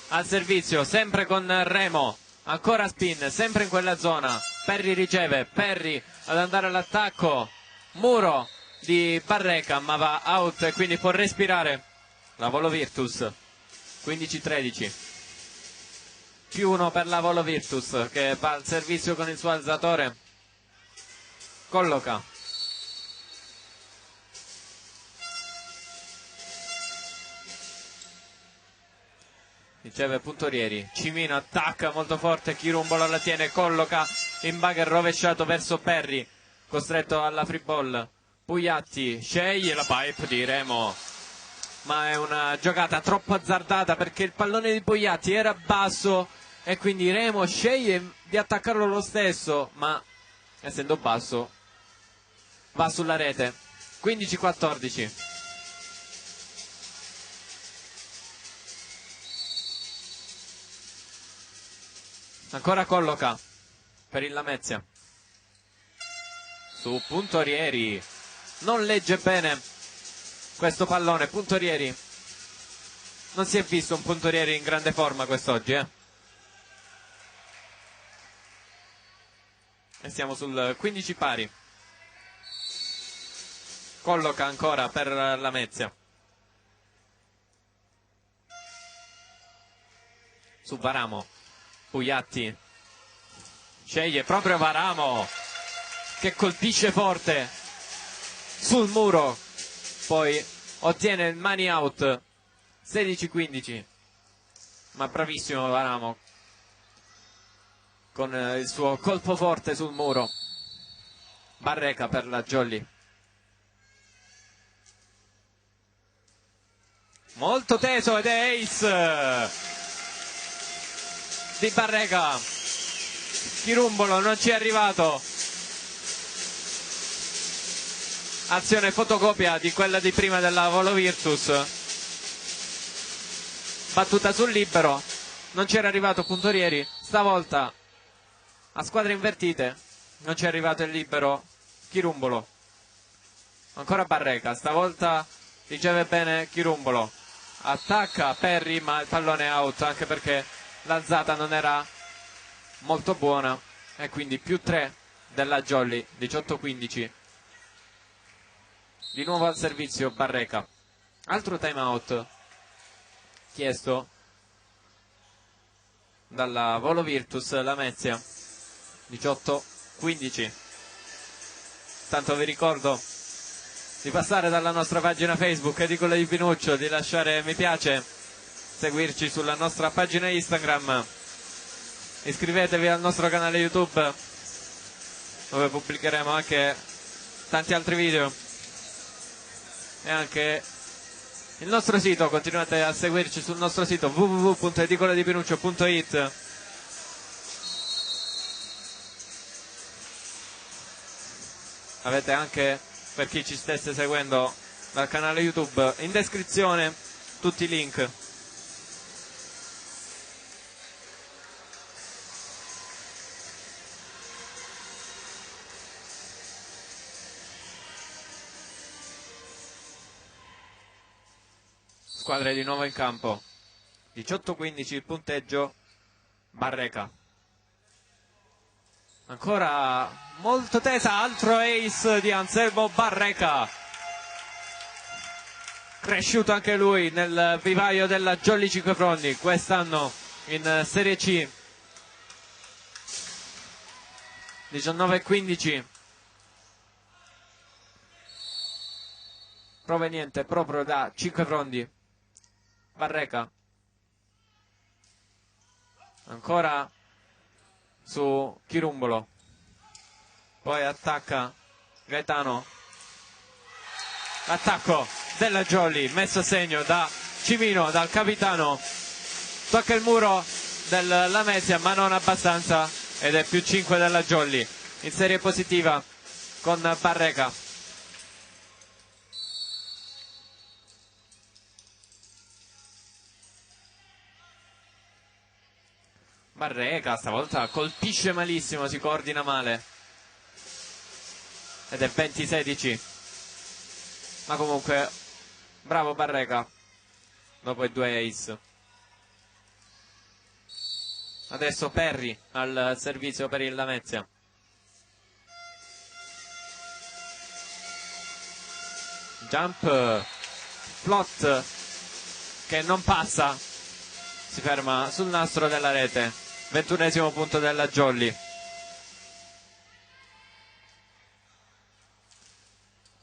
al servizio, sempre con Remo, ancora spin, sempre in quella zona. Perri riceve, Perri ad andare all'attacco, muro di Barreca ma va out e quindi può respirare la Volo Virtus. 15-13, +1 per la Volo Virtus che va al servizio con il suo alzatore. Colloca, riceve Puntorieri, Cimino attacca molto forte, Chirumbolo la tiene, colloca in bagger rovesciato verso Perri, costretto alla free ball. Pugliatti sceglie la pipe di Remo, ma è una giocata troppo azzardata perché il pallone di Pugliatti era basso e quindi Remo sceglie di attaccarlo lo stesso, ma essendo basso va sulla rete. 15-14. Ancora colloca per il Lamezia su Puntorieri, non legge bene questo pallone. Puntorieri, non si è visto un Puntorieri in grande forma quest'oggi, e siamo sul 15 pari. Colloca ancora per Lamezia su Varamo. Pugliatti sceglie proprio Varamo, che colpisce forte sul muro, poi ottiene il money out. 16-15, ma bravissimo Varamo con il suo colpo forte sul muro. Barreca per la Jolly, molto teso, ed è ace di Barreca. Chirumbolo non ci è arrivato. Azione fotocopia di quella di prima della Volo Virtus, battuta sul libero, non c'era arrivato Puntorieri. Stavolta a squadre invertite non c'è arrivato il libero Chirumbolo. Ancora Barreca, stavolta riceve bene Chirumbolo, attacca Perry ma il pallone è out, anche perché l'alzata non era molto buona, e quindi più 3 della Jolly. 18-15. Di nuovo al servizio Barreca. Altro time out chiesto dalla Volo Virtus Lamezia. 18-15. Tanto vi ricordo di passare dalla nostra pagina Facebook Edicole di Pinuccio, di lasciare mi piace, seguirci sulla nostra pagina Instagram, iscrivetevi al nostro canale YouTube dove pubblicheremo anche tanti altri video, e anche il nostro sito. Continuate a seguirci sul nostro sito www.edicoledipinuccio.it. Avete anche, per chi ci stesse seguendo dal canale YouTube, in descrizione tutti i link. Squadre di nuovo in campo. 18-15 il punteggio. Barreca ancora molto tesa, altro ace di Anselmo Barreca, cresciuto anche lui nel vivaio della Jolly Cinquefrondi quest'anno in Serie C. 19-15, proveniente proprio da Cinquefrondi. Barreca ancora su Chirumbolo, poi attacca Gaetano, attacco della Jolly messo a segno da Cimino, dal capitano, tocca il muro del Lamezia ma non abbastanza, ed è più 5 della Jolly in serie positiva con Barreca. Barreca stavolta colpisce malissimo, si coordina male, ed è 20-16, ma comunque bravo Barreca dopo i 2 ace. Adesso Perry al servizio per il Lamezia. Jump plot che non passa, si ferma sul nastro della rete. 21esimo punto della Jolly.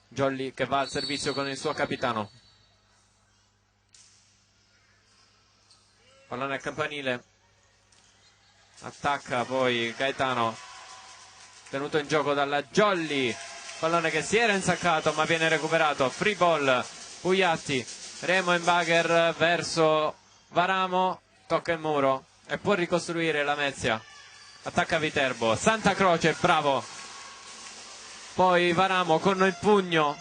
Jolly che va al servizio con il suo capitano. Pallone al campanile, attacca poi Gaetano, tenuto in gioco dalla Jolly, pallone che si era insaccato ma viene recuperato. Free ball, Pugliatti Remo in bagher verso Varamo, tocca il muro e può ricostruire la Lamezia. Attacca Viterbo, Santa Croce, bravo. Poi Varamo con il pugno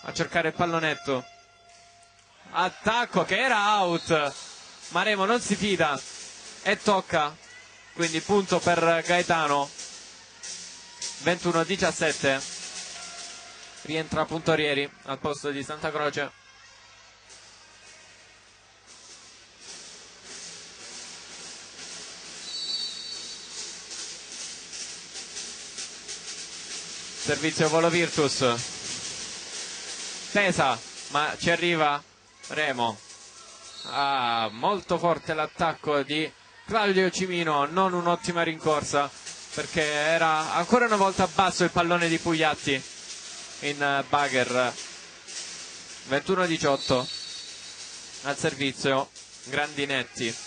a cercare il pallonetto. Attacco che era out, ma Remo non si fida e tocca, quindi punto per Gaetano. 21-17, rientra Puntorieri al posto di Santa Croce. Servizio Volo Virtus, pesa ma ci arriva Remo. Molto forte l'attacco di Claudio Cimino, non un'ottima rincorsa perché era ancora una volta basso il pallone di Pugliatti in bagher. 21-18 al servizio Grandinetti.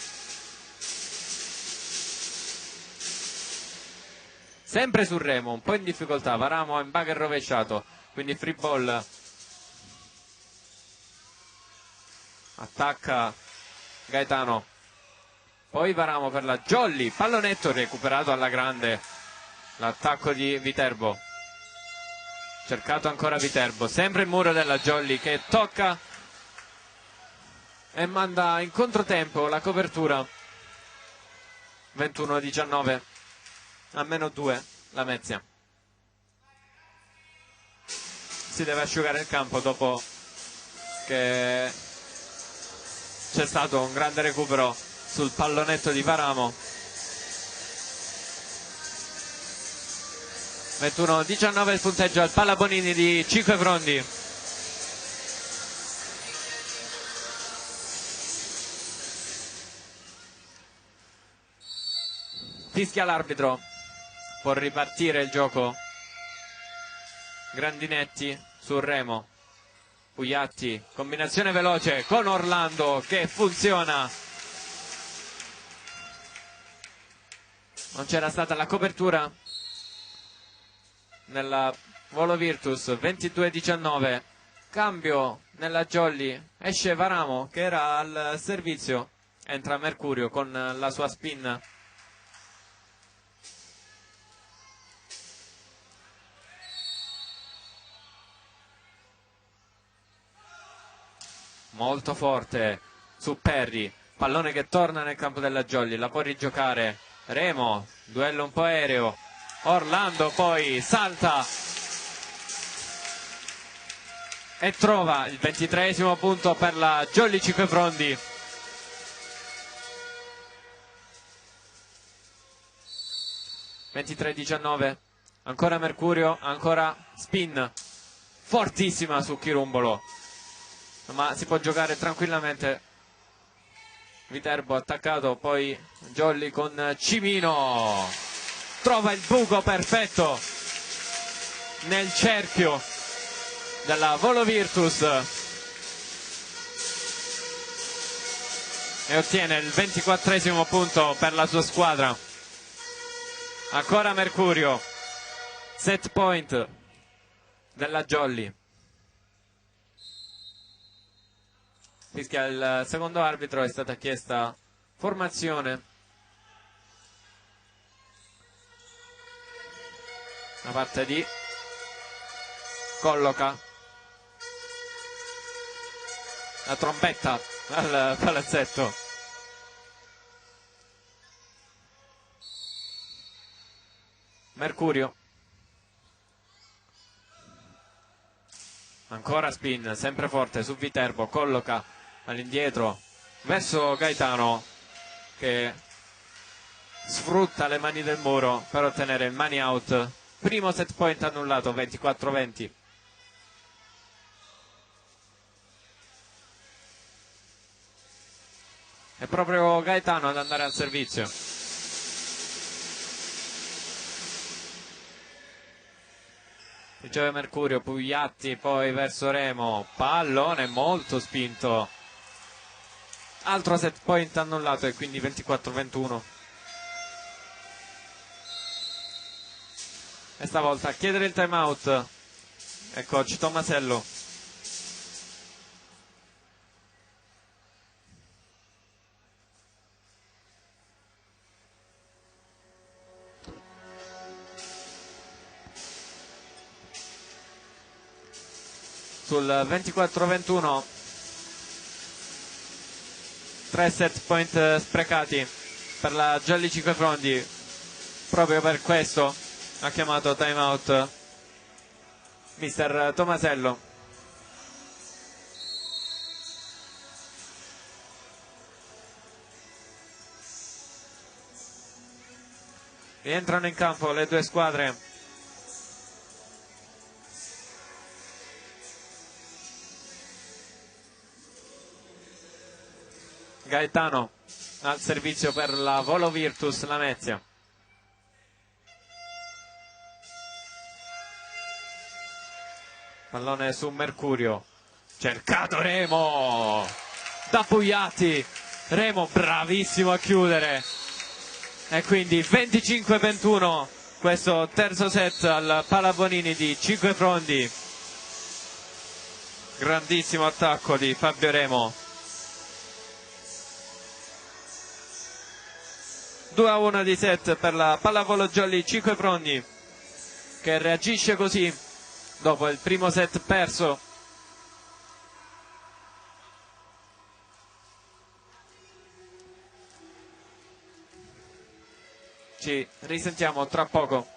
Sempre su Remo, un po' in difficoltà, Varamo in bagher rovesciato, quindi free ball. Attacca Gaetano, poi Varamo per la Jolly, pallonetto recuperato alla grande. L'attacco di Viterbo, cercato ancora Viterbo, sempre il muro della Jolly che tocca e manda in controtempo la copertura. 21-19, a -2 la Lamezia. Si deve asciugare il campo dopo che c'è stato un grande recupero sul pallonetto di Varamo. 21-19 il punteggio al Palla Bonini di Cinque Frondi. Fischia l'arbitro, può ripartire il gioco. Grandinetti su Remo, Pugliatti, combinazione veloce con Orlando che funziona. Non c'era stata la copertura nella Volo Virtus. 22-19, cambio nella Jolly, esce Varamo che era al servizio, entra Mercurio con la sua spin. Molto forte su Perry, pallone che torna nel campo della Jolly, la può rigiocare Remo, duello un po' aereo, Orlando poi salta e trova il 23esimo punto per la Jolly Cinque Frondi. (23-19), ancora Mercurio, ancora spin fortissima su Chirumbolo, ma si può giocare tranquillamente. Viterbo attaccato, poi Jolly con Cimino, trova il buco perfetto nel cerchio della Volo Virtus e ottiene il 24esimo punto per la sua squadra. Ancora Mercurio, set point della Jolly. Fischia il secondo arbitro, è stata chiesta formazione da parte di Colloca. La trombetta al palazzetto. Mercurio, ancora spin, sempre forte su Viterbo, Colloca all'indietro verso Gaetano che sfrutta le mani del muro per ottenere il money out. Primo set point annullato, 24-20. È proprio Gaetano ad andare al servizio. Riceve Mercurio, Pugliatti poi verso Remo, pallone molto spinto. Altro set point annullato e quindi 24-21. E stavolta a chiedere il time out è coach Tommasello. sul 24-21. 3 set point sprecati per la Jolly Cinquefrondi. Proprio per questo ha chiamato timeout mister Tomasello. Rientrano in campo le due squadre. Gaetano al servizio per la Volo Virtus Lamezia. Pallone su Mercurio, cercato Remo da Pugliatti. Remo bravissimo a chiudere, e quindi 25-21 questo terzo set al Palabonini di Cinquefrondi. Grandissimo attacco di Fabio Remo. 2-1 di set per la Pallavolo Jolly Cinquefrondi, che reagisce così dopo il primo set perso. Ci risentiamo tra poco.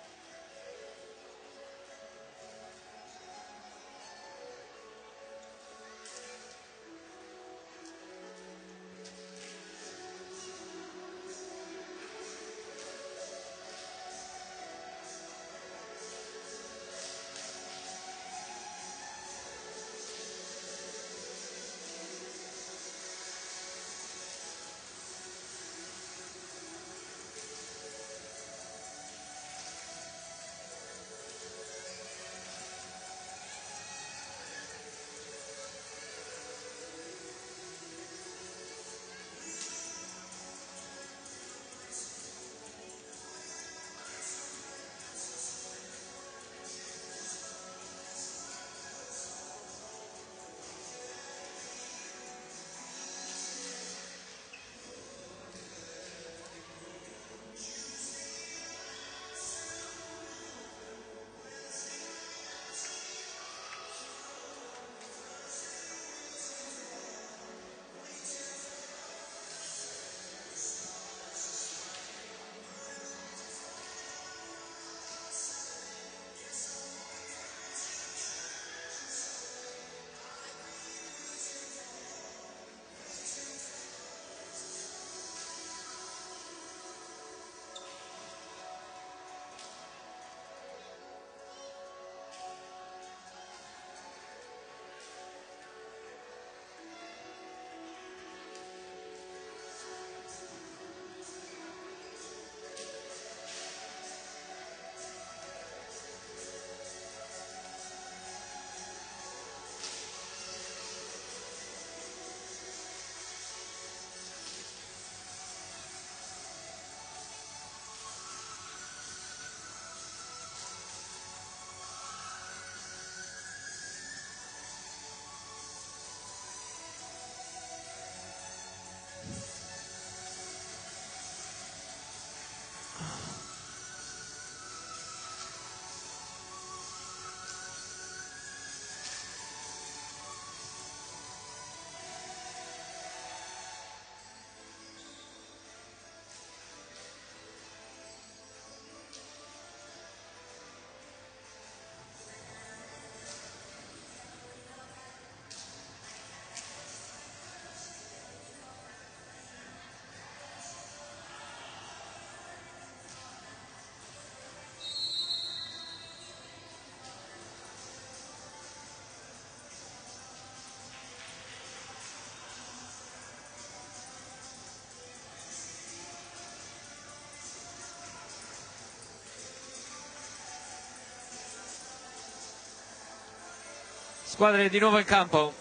Squadre di nuovo in campo,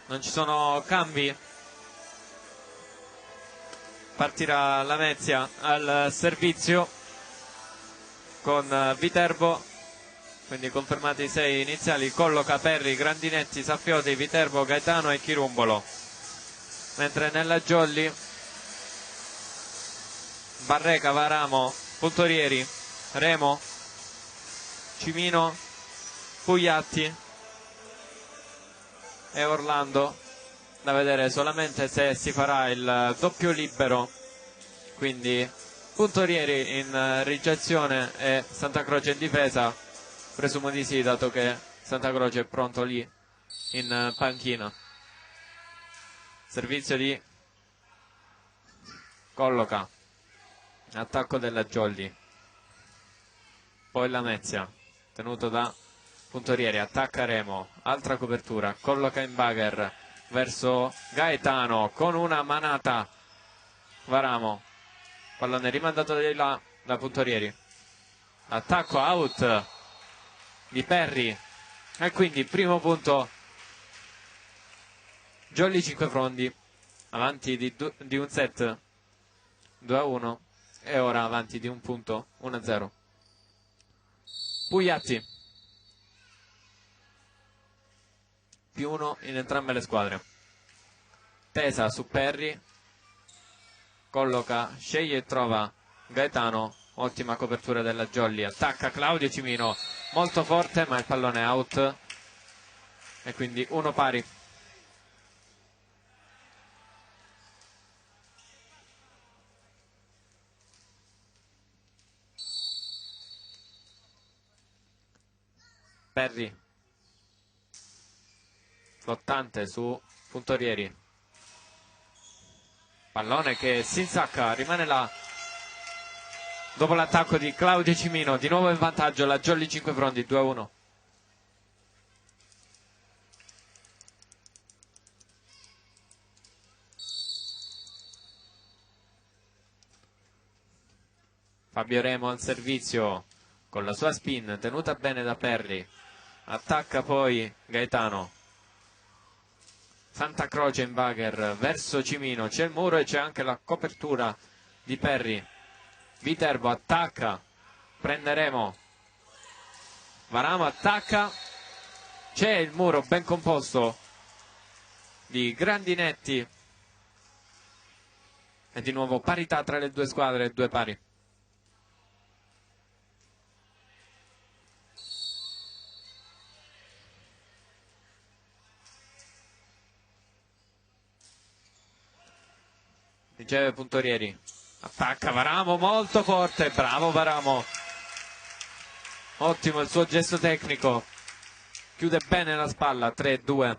non ci sono cambi. Partirà Lamezia al servizio con Viterbo, quindi confermati i 6 iniziali: Colloca, Perri, Grandinetti, Saffioti, Viterbo, Gaetano e Chirumbolo. Mentre nella Jolly Barreca, Varamo, Puntorieri, Remo, Cimino, Pugliatti, e Orlando, da vedere solamente se si farà il doppio libero, quindi Puntorieri in ricezione e Santa Croce in difesa. Presumo di sì, dato che Santa Croce è pronto lì in panchina. Servizio di Colloca, attacco della Jolly, poi la Mezia, tenuto da Puntorieri, attacca Remo, altra copertura, colloca in bagger verso Gaetano con una manata. Varamo, pallone rimandato di là da Puntorieri, attacco out di Perry e quindi primo punto Jolly 5 Frondi, avanti di un set 2-1 e ora avanti di un punto 1-0. Pugliatti più 1 in entrambe le squadre. Tesa su Perry, colloca, sceglie e trova Gaetano, ottima copertura della Jolly, attacca Claudio Cimino molto forte ma il pallone è out e quindi 1 pari. Perry flottante su Puntorieri, pallone che si insacca, rimane là dopo l'attacco di Claudio Cimino, di nuovo in vantaggio la Jolly 5 Frondi 2-1. Fabio Remo al servizio con la sua spin tenuta bene da Perry, attacca poi Gaetano, Santa Croce in bagger verso Cimino, c'è il muro e c'è anche la copertura di Perry. Viterbo attacca, prenderemo, Varamo attacca, c'è il muro ben composto di Grandinetti e di nuovo parità tra le due squadre, 2 pari. Riceve Puntorieri, attacca Varamo molto forte, bravo Varamo, ottimo il suo gesto tecnico, chiude bene la spalla, 3-2.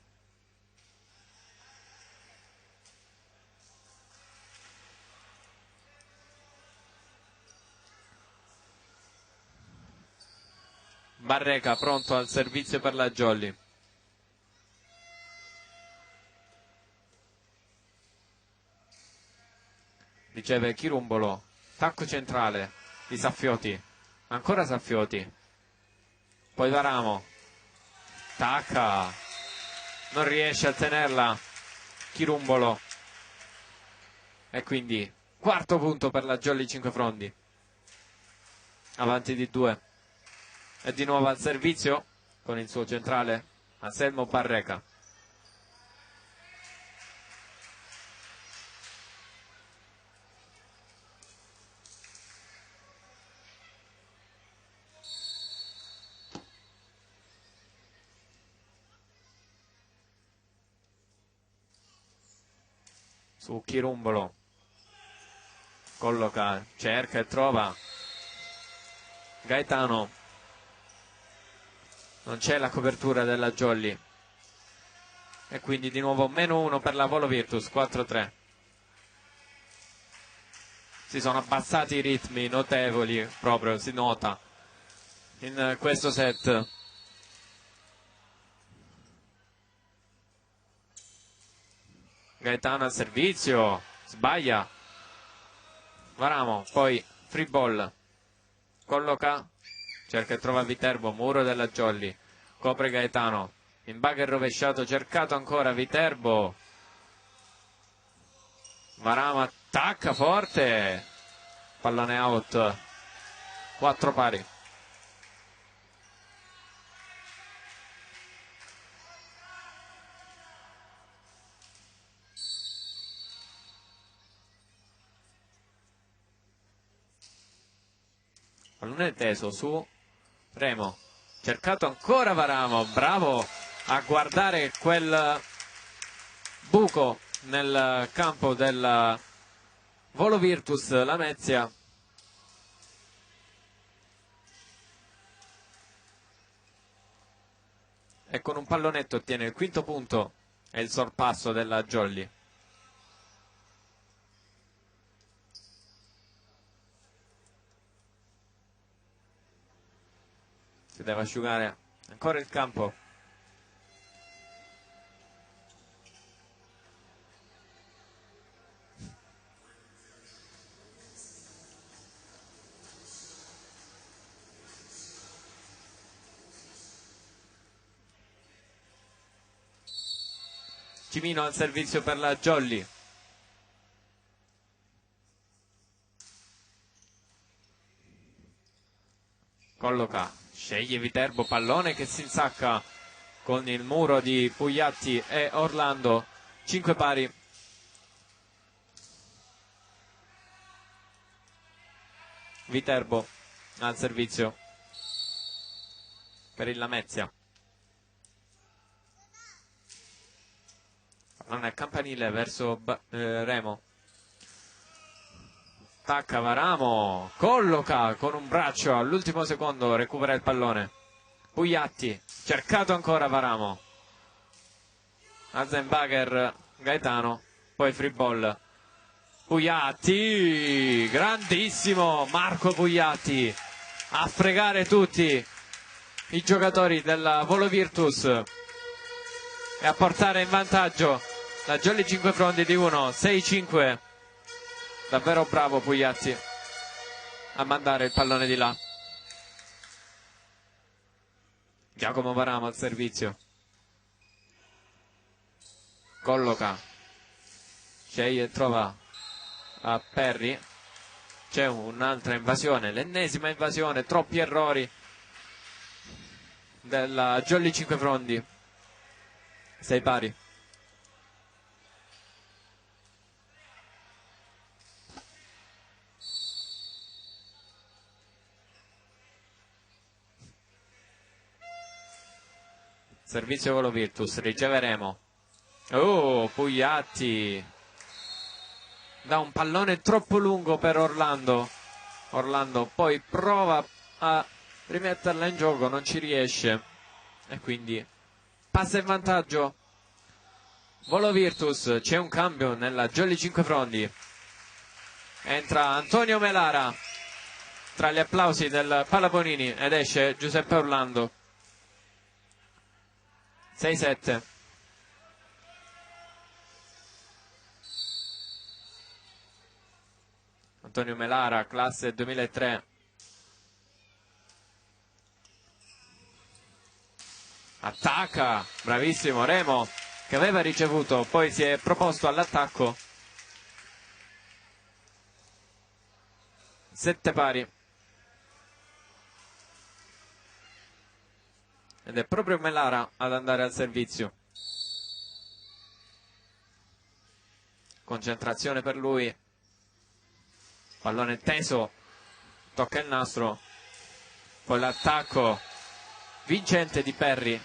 Barreca pronto al servizio per la Jolly, riceve Chirumbolo, tacco centrale di Saffioti, ancora Saffioti, poi Varamo, tacca, non riesce a tenerla Chirumbolo e quindi quarto punto per la Jolly 5 Frondi, avanti di 2 e di nuovo al servizio con il suo centrale Anselmo Barreca. Su Chirumbolo, colloca, cerca e trova Gaetano, non c'è la copertura della Jolly e quindi di nuovo -1 per la Volo Virtus, 4-3. Si sono abbassati i ritmi notevoli, proprio si nota in questo set. Gaetano al servizio, sbaglia Varamo, poi free ball, colloca, cerca e trova Viterbo, muro della Jolly, copre Gaetano, in bagger rovesciato, cercato ancora Viterbo, Varamo attacca forte, pallone out, 4 pari. Pallone teso su Remo, cercato ancora Varamo, bravo a guardare quel buco nel campo del Volo Virtus Lamezia. E con un pallonetto ottiene il quinto punto e il sorpasso della Jolly. Si deve asciugare ancora il campo. Cimino al servizio per la Jolly. Colloca, sceglie Viterbo, pallone che si insacca con il muro di Pugliatti e Orlando. 5 pari. Viterbo al servizio per il Lamezia. Pallone al campanile verso Remo. Attacca Varamo, colloca con un braccio all'ultimo secondo, recupera il pallone. Pugliatti, cercato ancora Varamo. Azenbacher, Gaetano, poi free ball. Pugliatti, grandissimo Marco Pugliatti, a fregare tutti i giocatori del Volo Virtus e a portare in vantaggio la Jolly 5 Frondi di 1, 6-5. Davvero bravo Pugliatti a mandare il pallone di là. Giacomo Varamo al servizio. Colloca, sceglie e trova a Perry. C'è un'altra invasione, l'ennesima invasione, troppi errori della Jolly 5 Frondi. 6 pari. Servizio Volo Virtus, riceveremo. Oh, Pugliatti dà un pallone troppo lungo per Orlando. Orlando poi prova a rimetterla in gioco, non ci riesce e quindi passa in vantaggio Volo Virtus. C'è un cambio nella Jolly 5 Frondi. Entra Antonio Melara tra gli applausi del Palaponini ed esce Giuseppe Orlando. 6-7. Antonio Melara, classe 2003. Attacca, bravissimo Remo, che aveva ricevuto, poi si è proposto all'attacco. 7 pari. Ed è proprio Melara ad andare al servizio. Concentrazione per lui. Pallone teso. Tocca il nastro. Poi l'attacco vincente di Perry.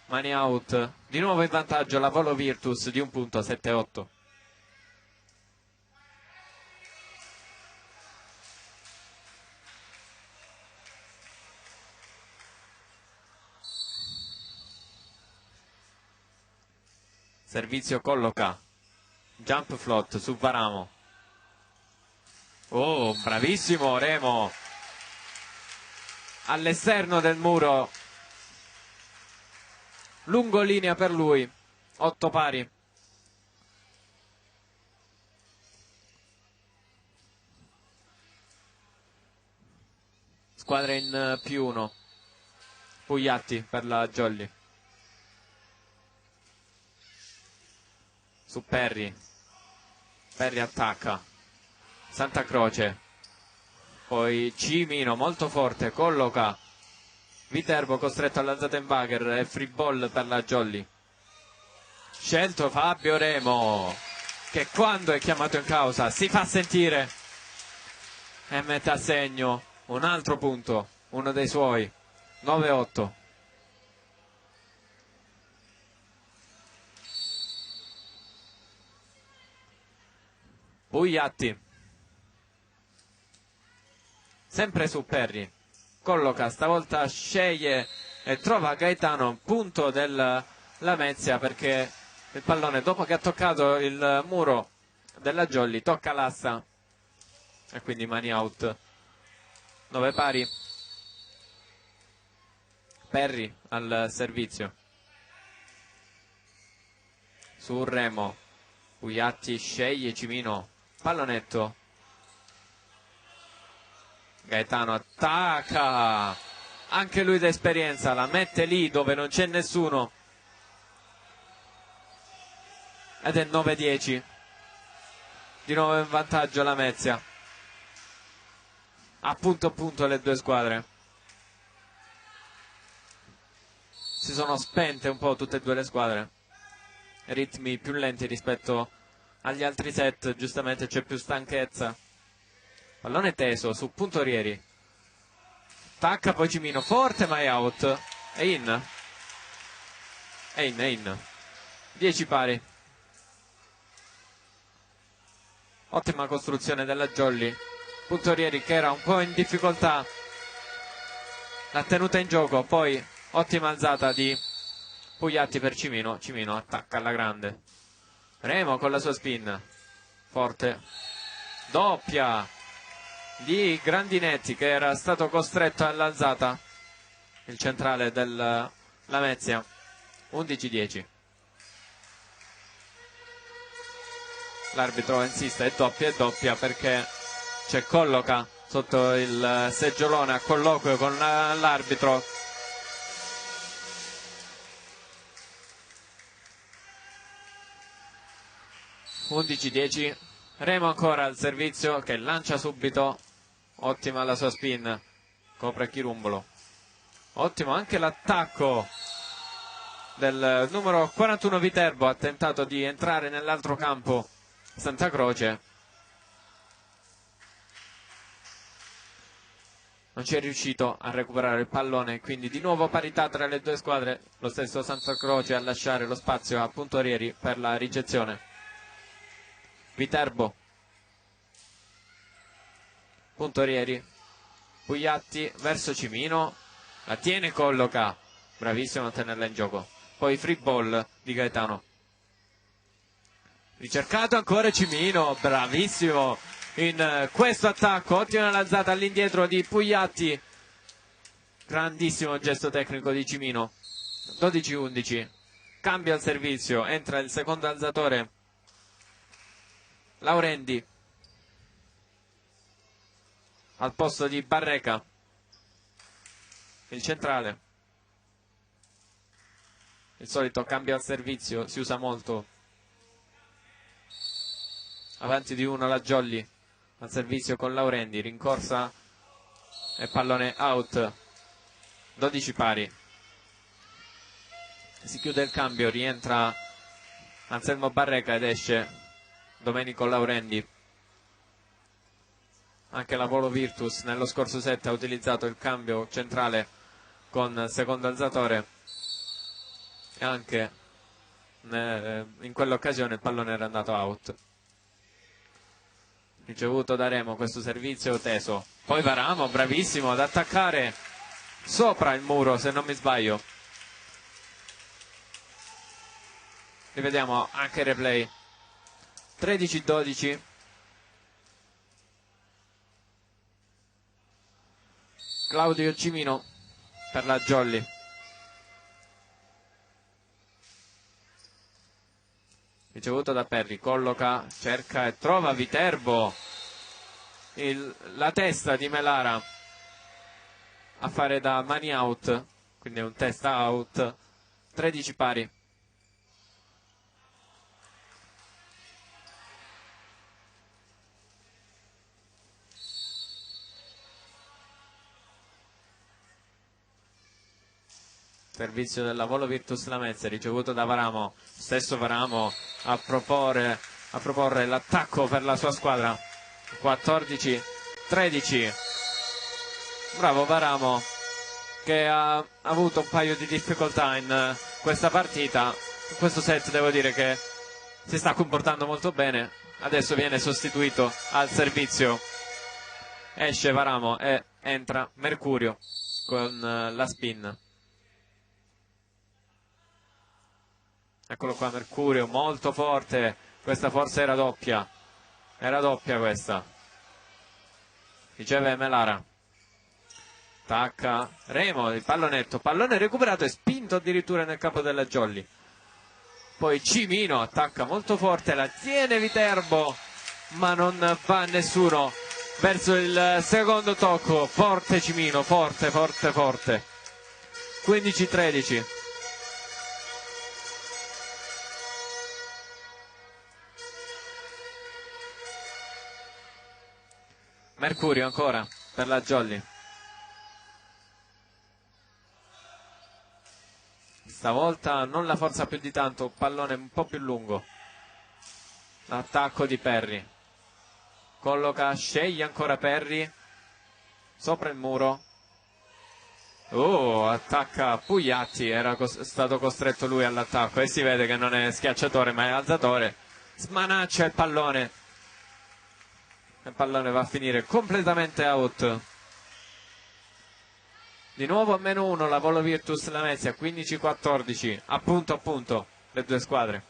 Mani out. Di nuovo in vantaggio la Volo Virtus di un punto, 7-8. Servizio colloca. Jump float su Varamo. Oh, bravissimo Remo. All'esterno del muro. Lungolinea per lui. 8 pari. Squadra in +1. Pugliatti per la Jolly. Su Perry. Perry attacca. Santa Croce. Poi Cimino molto forte, colloca. Viterbo costretto all'Azenbacher e free ball per la Jolly. Scelto Fabio Remo, che quando è chiamato in causa si fa sentire e mette a segno un altro punto, uno dei suoi. 9-8. Bugliatti, sempre su Perry, colloca, stavolta sceglie e trova Gaetano, punto del Lamezia, perché il pallone, dopo che ha toccato il muro della Jolly, tocca l'assa e quindi mani out. 9 pari. Perry al servizio su Remo. Bugliatti sceglie Cimino, pallonetto. Gaetano attacca, anche lui d'esperienza, la mette lì dove non c'è nessuno ed è 9-10. Di nuovo in vantaggio la Lamezia, a punto le due squadre. Si sono spente un po' tutte e due le squadre, ritmi più lenti rispetto agli altri set, giustamente c'è più stanchezza. Pallone teso su Puntorieri, attacca poi Cimino, forte ma è out, è in. 10 pari. Ottima costruzione della Jolly. Puntorieri, che era un po' in difficoltà, l'ha tenuta in gioco, poi ottima alzata di Bugliatti per Cimino. Cimino attacca alla grande. Remo con la sua spin, forte, doppia di Grandinetti, che era stato costretto all'alzata, il centrale del Lamezia. 11-10. L'arbitro insiste, è doppia perché c'è Colloca sotto il seggiolone a colloquio con l'arbitro. (11-10). Remo ancora al servizio, che lancia subito, ottima la sua spin, copre Chirumbolo, ottimo anche l'attacco del numero 41 Viterbo, ha tentato di entrare nell'altro campo Santa Croce, non ci è riuscito a recuperare il pallone, quindi di nuovo parità tra le due squadre, lo stesso Santa Croce a lasciare lo spazio a Puntorieri per la ricezione. Viterbo, Puntorieri, Bugliatti verso Cimino, la tiene, colloca, bravissimo a tenerla in gioco, poi free ball di Gaetano, ricercato ancora Cimino, bravissimo in questo attacco, ottima l'alzata all'indietro di Bugliatti, grandissimo gesto tecnico di Cimino. 12-11, cambia il servizio, entra il secondo alzatore Laurendi al posto di Barreca, il centrale. Il solito cambio al servizio, si usa molto. Avanti di uno la Jolly al servizio con Laurendi, rincorsa e pallone out. 12 pari. Si chiude il cambio, rientra Anselmo Barreca ed esce Domenico Laurendi. Anche la Volo Virtus nello scorso set ha utilizzato il cambio centrale con secondo alzatore e anche in quell'occasione il pallone era andato out. Ricevuto da Remo questo servizio teso, poi Varamo bravissimo ad attaccare sopra il muro, se non mi sbaglio. Rivediamo anche il replay. 13-12. Claudio Cimino per la Jolly. Ricevuto da Perry, colloca, cerca e trova Viterbo, la testa di Melara a fare da mani out, quindi è un testa out. 13 pari. Servizio della Volo Virtus Lamezia, ricevuto da Varamo, stesso Varamo a proporre l'attacco per la sua squadra. 14-13. Bravo Varamo, che ha avuto un paio di difficoltà in questa partita. In questo set devo dire che si sta comportando molto bene, adesso viene sostituito al servizio, esce Varamo e entra Mercurio con la spin. Eccolo qua Mercurio, molto forte, questa forse era doppia questa, riceve Melara, attacca Remo, il pallonetto, pallone recuperato e spinto addirittura nel campo della Jolly. Poi Cimino attacca molto forte, la tiene Viterbo, ma non va nessuno verso il secondo tocco. Forte Cimino, forte. 15-13. Mercurio ancora per la Jolly. Stavolta non la forza più di tanto, pallone un po' più lungo. L'attacco di Perry. Colloca, sceglie ancora Perry. Sopra il muro. Attacca Pugliatti, era stato costretto lui all'attacco e si vede che non è schiacciatore ma è alzatore. Smanaccia il pallone. Il pallone va a finire completamente out. Di nuovo a -1 la Volo Virtus Lamezia, 15-14, appunto le due squadre.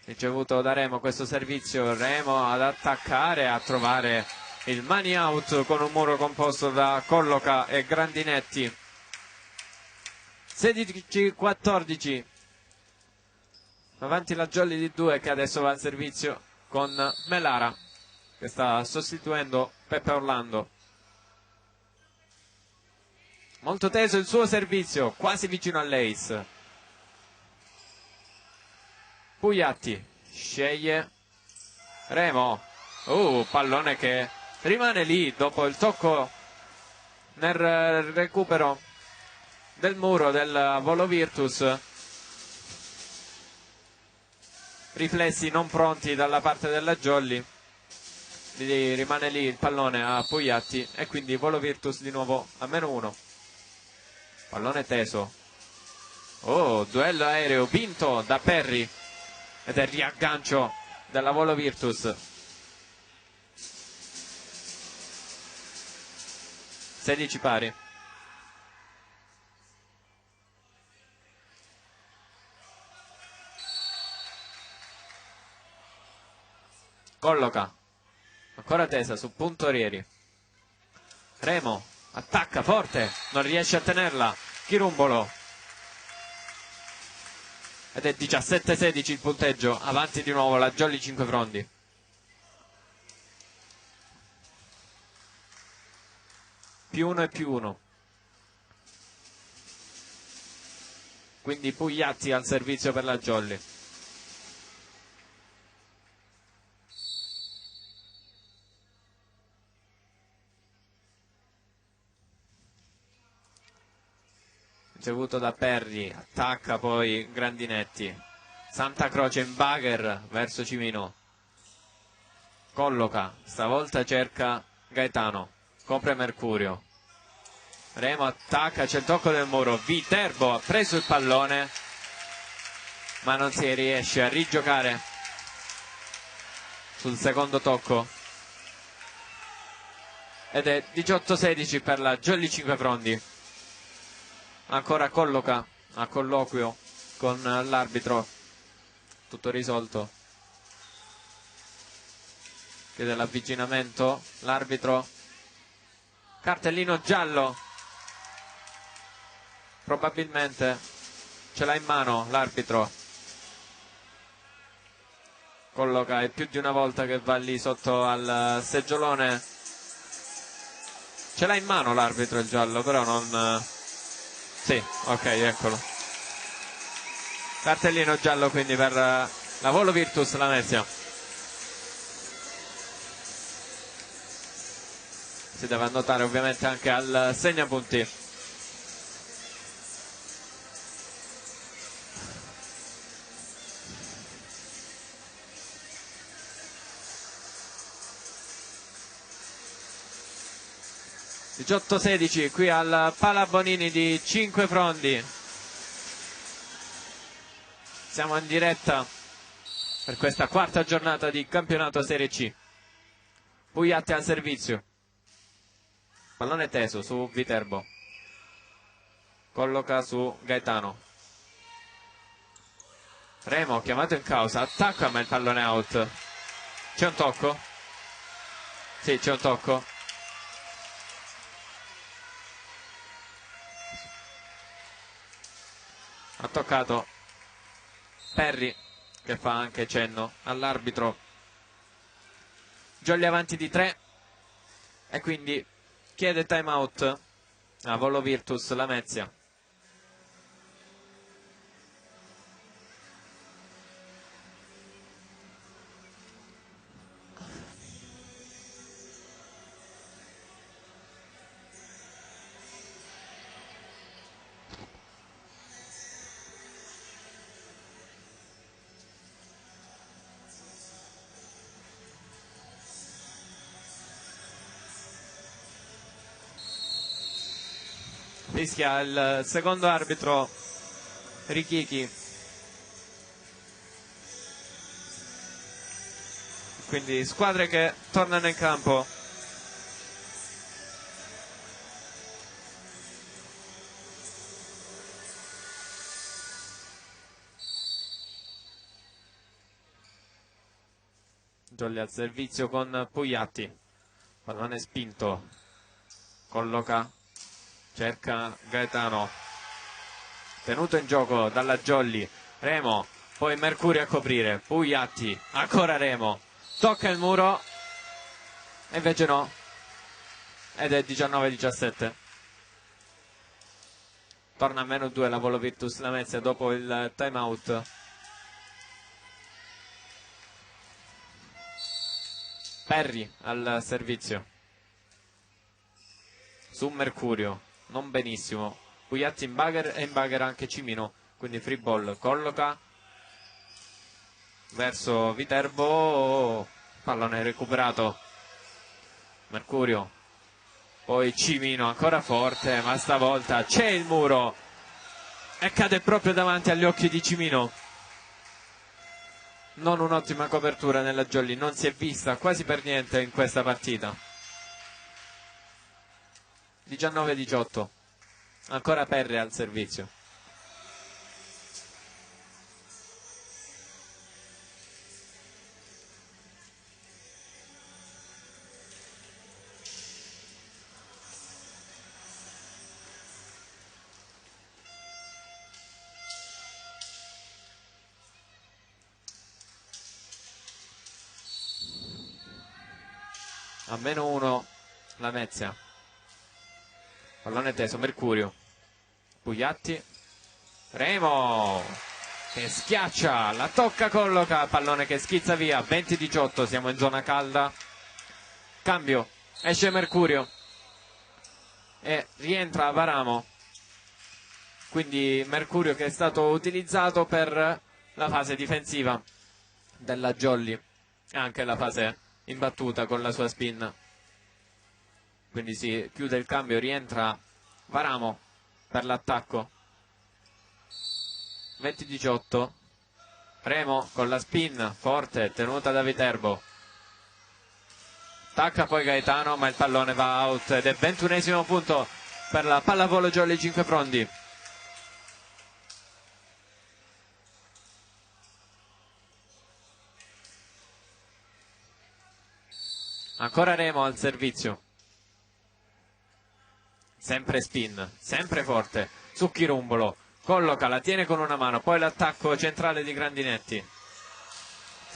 Ricevuto da Remo questo servizio, Remo ad attaccare, a trovare il money out con un muro composto da Colloca e Grandinetti. 16-14, avanti la Jolly di 2 che adesso va al servizio con Melara che sta sostituendo Peppe Orlando. Molto teso il suo servizio, quasi vicino all'ace. Pugliatti sceglie Remo, pallone che rimane lì dopo il tocco nel recupero del muro del Volo Virtus. Riflessi non pronti dalla parte della Jolly, rimane lì il pallone a Pugliatti e quindi Volo Virtus di nuovo a -1. Pallone teso, duello aereo vinto da Perry ed è il riaggancio della Volo Virtus. 16 pari. Colloca, ancora tesa su Puntorieri. Remo attacca forte, non riesce a tenerla. Chirumbolo. Ed è 17-16 il punteggio, avanti di nuovo la Jolly Cinquefrondi. +1 e +1. Quindi Pugliatti al servizio per la Jolly. Ricevuto da Perri, attacca poi Grandinetti. Santa Croce in bugger verso Cimino. Colloca, stavolta cerca Gaetano, copre Mercurio. Remo attacca, c'è il tocco del muro. Viterbo ha preso il pallone, ma non si riesce a rigiocare sul secondo tocco. Ed è 18-16 per la Jolly Cinquefrondi. Ancora Colloca a colloquio con l'arbitro, tutto risolto, chiede l'avvicinamento l'arbitro. Cartellino giallo, probabilmente ce l'ha in mano l'arbitro. Colloca è più di una volta che va lì sotto al seggiolone, ce l'ha in mano l'arbitro il giallo, però non... Sì, ok, eccolo. Cartellino giallo quindi per la Volo Virtus Lamezia. Si deve annotare ovviamente anche al segnapunti. 18-16 qui al Pala Bonini di Cinquefrondi. Siamo in diretta per questa quarta giornata di campionato Serie C. Pugliatti al servizio, pallone teso su Viterbo, colloca su Gaetano. Remo chiamato in causa, attacca ma il pallone out. C'è un tocco? Sì, c'è un tocco. Ha toccato Perri, che fa anche cenno all'arbitro. Jolly avanti di 3 e quindi chiede time out a Volo Virtus Lamezia. Fischia il secondo arbitro Richichi. Quindi squadre che tornano in campo. Jolly al servizio con Pugliatti. Pallone spinto. Colloca. Cerca Gaetano, tenuto in gioco dalla Jolly. Remo, poi Mercurio a coprire, Pugliatti, ancora Remo, tocca il muro e invece no, ed è 19-17. Torna a -2 la Volo Virtus Lamezia dopo il time out. Perri al servizio su Mercurio, non benissimo. Pugliatti in bugger e in bugger anche Cimino, quindi free ball. Colloca verso Viterbo, pallone recuperato. Mercurio, poi Cimino ancora forte, ma stavolta c'è il muro e cade proprio davanti agli occhi di Cimino. Non un'ottima copertura nella Jolly, non si è vista quasi per niente in questa partita. 19-18, ancora Perri al servizio. A -1 Lamezia. Pallone teso, Mercurio, Pugliatti, Remo che schiaccia, la tocca, colloca, pallone che schizza via. 20-18, siamo in zona calda. Cambio, esce Mercurio e rientra Varamo. Quindi Mercurio che è stato utilizzato per la fase difensiva della Jolly e anche la fase imbattuta con la sua spin. Quindi si chiude il cambio, rientra Varamo per l'attacco. 20-18, Remo con la spin forte tenuta da Viterbo, attacca poi Gaetano ma il pallone va out ed è 21esimo punto per la pallavolo Jolly Cinquefrondi. Ancora Remo al servizio, sempre spin, sempre forte su Chirumbolo, colloca, la tiene con una mano, poi l'attacco centrale di Grandinetti.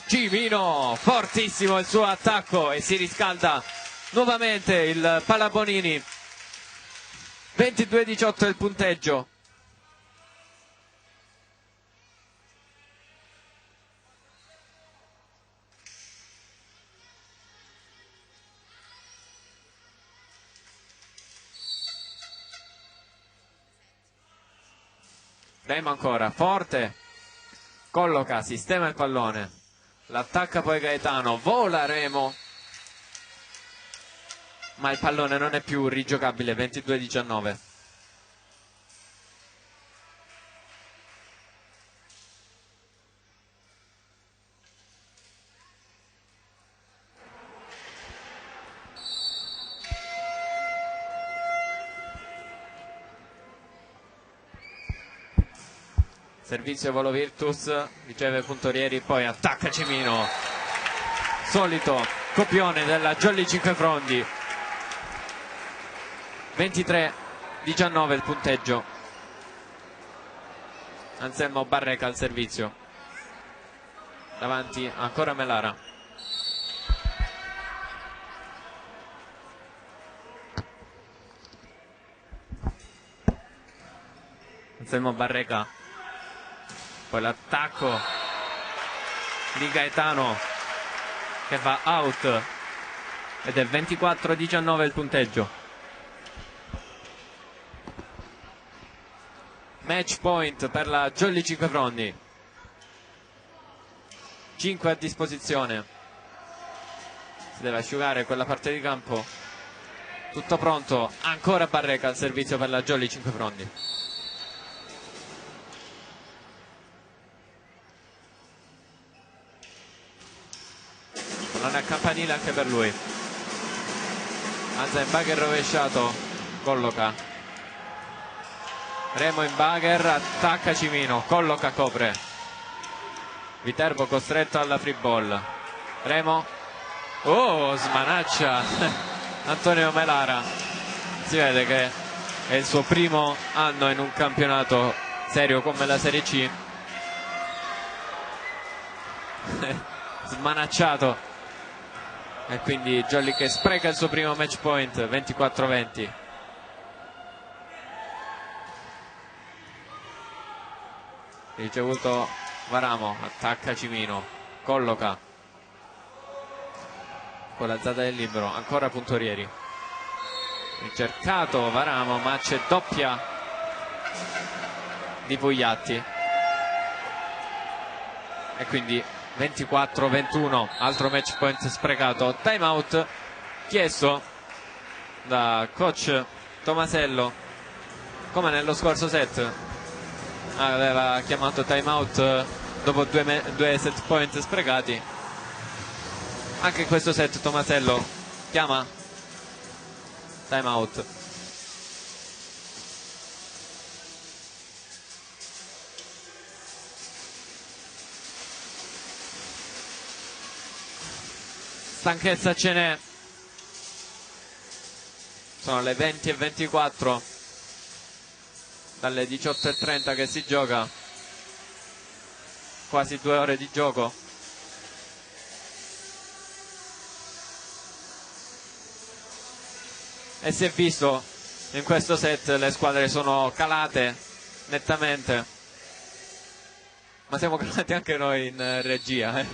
Cimino, fortissimo il suo attacco e si riscalda nuovamente il Palabonini. 22-18 il punteggio. Remo ancora, forte, colloca, sistema il pallone, l'attacca poi Gaetano, vola Remo, ma il pallone non è più rigiocabile. 22-19. Servizio volo Virtus, riceve Puntorieri, poi attacca Cimino. Solito copione della Jolly Cinquefrondi. 23-19 il punteggio. Anselmo Barreca al servizio. Davanti ancora Melara. Anselmo Barreca. Poi l'attacco di Gaetano che va out ed è 24-19 il punteggio. Match point per la Jolly Cinquefrondi. 5 a disposizione. Si deve asciugare quella parte di campo. Tutto pronto. Ancora Barreca al servizio per la Jolly Cinquefrondi. Pallone a campanile anche per lui. Alza in bagger rovesciato. Colloca. Remo in bagger, attacca Cimino, colloca, copre. Viterbo costretto alla free ball. Remo. Oh, smanaccia Antonio Melara. Si vede che è il suo primo anno in un campionato serio come la Serie C. Smanacciato. E quindi Jolly che spreca il suo primo match point. 24-20. Ricevuto Varamo, attacca Cimino, colloca con l'alzata del libero, ancora Puntorieri. Ricercato Varamo, ma c'è doppia di Pugliatti. E quindi 24-21, altro match point sprecato. Time out chiesto da coach Tomasello, come nello scorso set. Aveva chiamato time out dopo due set point sprecati. Anche in questo set Tomasello chiama time out. Stanchezza ce n'è. Sono le 20:24 dalle 18:30 che si gioca, quasi 2 ore di gioco. E si è visto in questo set le squadre sono calate nettamente, ma siamo calati anche noi in regia,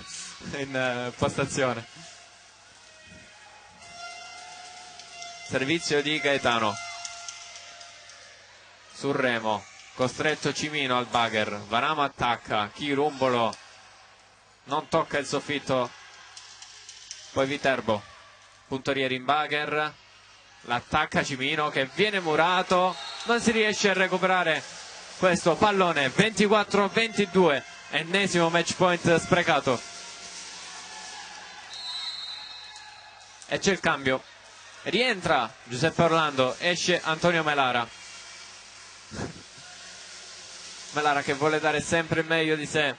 in postazione. Servizio di Gaetano su Remo, costretto Cimino al bagger. Varamo attacca, Chirumbolo non tocca il soffitto, poi Viterbo, Puntorieri in bagger, l'attacca Cimino che viene murato, non si riesce a recuperare questo pallone. 24-22, ennesimo match point sprecato. E c'è il cambio, rientra Giuseppe Orlando, esce Antonio Melara. Melara che vuole dare sempre il meglio di sé,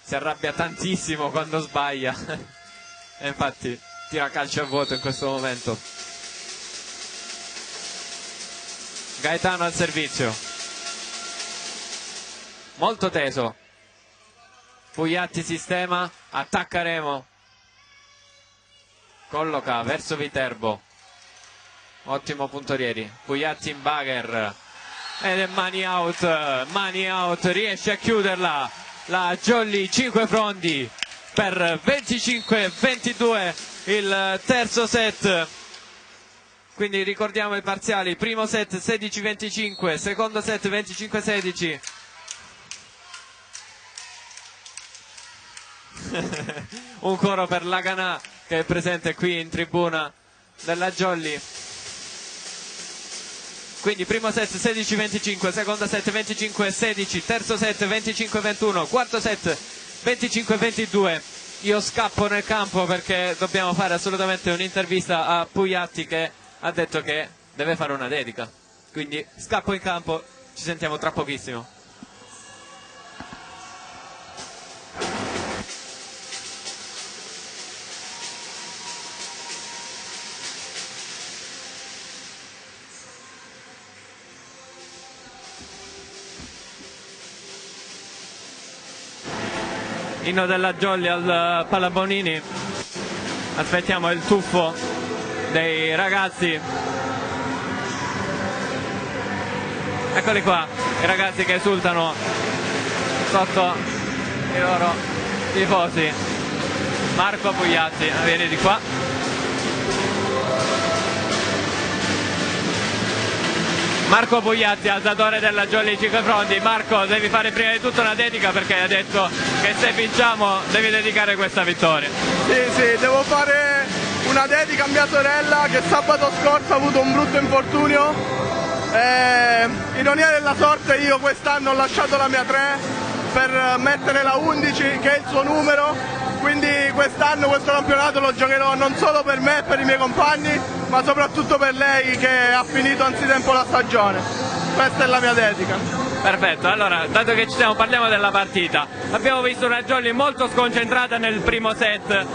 si arrabbia tantissimo quando sbaglia e infatti tira calcio a vuoto in questo momento. Gaetano al servizio, molto teso. Pugliatti sistema, attacca Remo, colloca verso Viterbo, ottimo Puntorieri. Pugliatti in bagger ed è mani out, riesce a chiuderla la Jolly Cinquefrondi per 25-22 il terzo set. Quindi ricordiamo i parziali: primo set 16-25, secondo set 25-16. Un coro per Laganà che è presente qui in tribuna della Jolly. Quindi primo set 16-25, secondo set 25-16, terzo set 25-21, quarto set 25-22. Io scappo nel campo perché dobbiamo fare assolutamente un'intervista a Pugliatti, che ha detto che deve fare una dedica. Quindi scappo in campo, ci sentiamo tra pochissimo. Inno della Jolly al Pallabonini, aspettiamo il tuffo dei ragazzi. Eccoli qua, i ragazzi che esultano sotto i loro tifosi. Marco Pugliatti, vieni di qua. Marco Pugliatti, alzatore della Jolly Ciclofronti. Marco, devi fare prima di tutto una dedica, perché hai detto che se vinciamo devi dedicare questa vittoria. Sì, devo fare una dedica a mia sorella che sabato scorso ha avuto un brutto infortunio. Ironia della sorte, io quest'anno ho lasciato la mia 3 per mettere la 11, che è il suo numero. Quindi quest'anno questo campionato lo giocherò non solo per me e per i miei compagni, ma soprattutto per lei che ha finito anzitempo la stagione. Questa è la mia dedica. Perfetto, allora, dato che ci siamo, parliamo della partita. Abbiamo visto una Jolly molto sconcentrata nel primo set,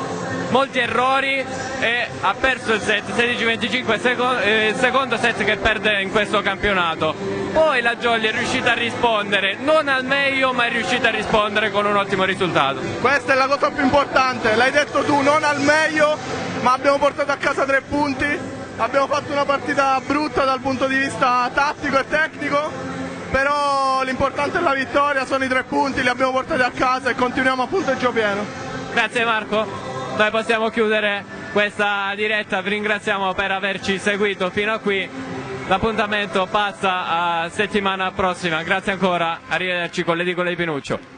molti errori, e ha perso il set 16-25, il secondo set che perde in questo campionato. Poi la Jolly è riuscita a rispondere, non al meglio, ma è riuscita a rispondere con un ottimo risultato. Questa è la cosa più importante, l'hai detto tu, non al meglio, ma abbiamo portato a casa 3 punti, abbiamo fatto una partita brutta dal punto di vista tattico e tecnico, però l'importante è la vittoria, sono i 3 punti, li abbiamo portati a casa e continuiamo a punteggio pieno. Grazie Marco, noi possiamo chiudere questa diretta, vi ringraziamo per averci seguito fino a qui. L'appuntamento passa a settimana prossima, grazie ancora, arrivederci con l'edicola di Pinuccio.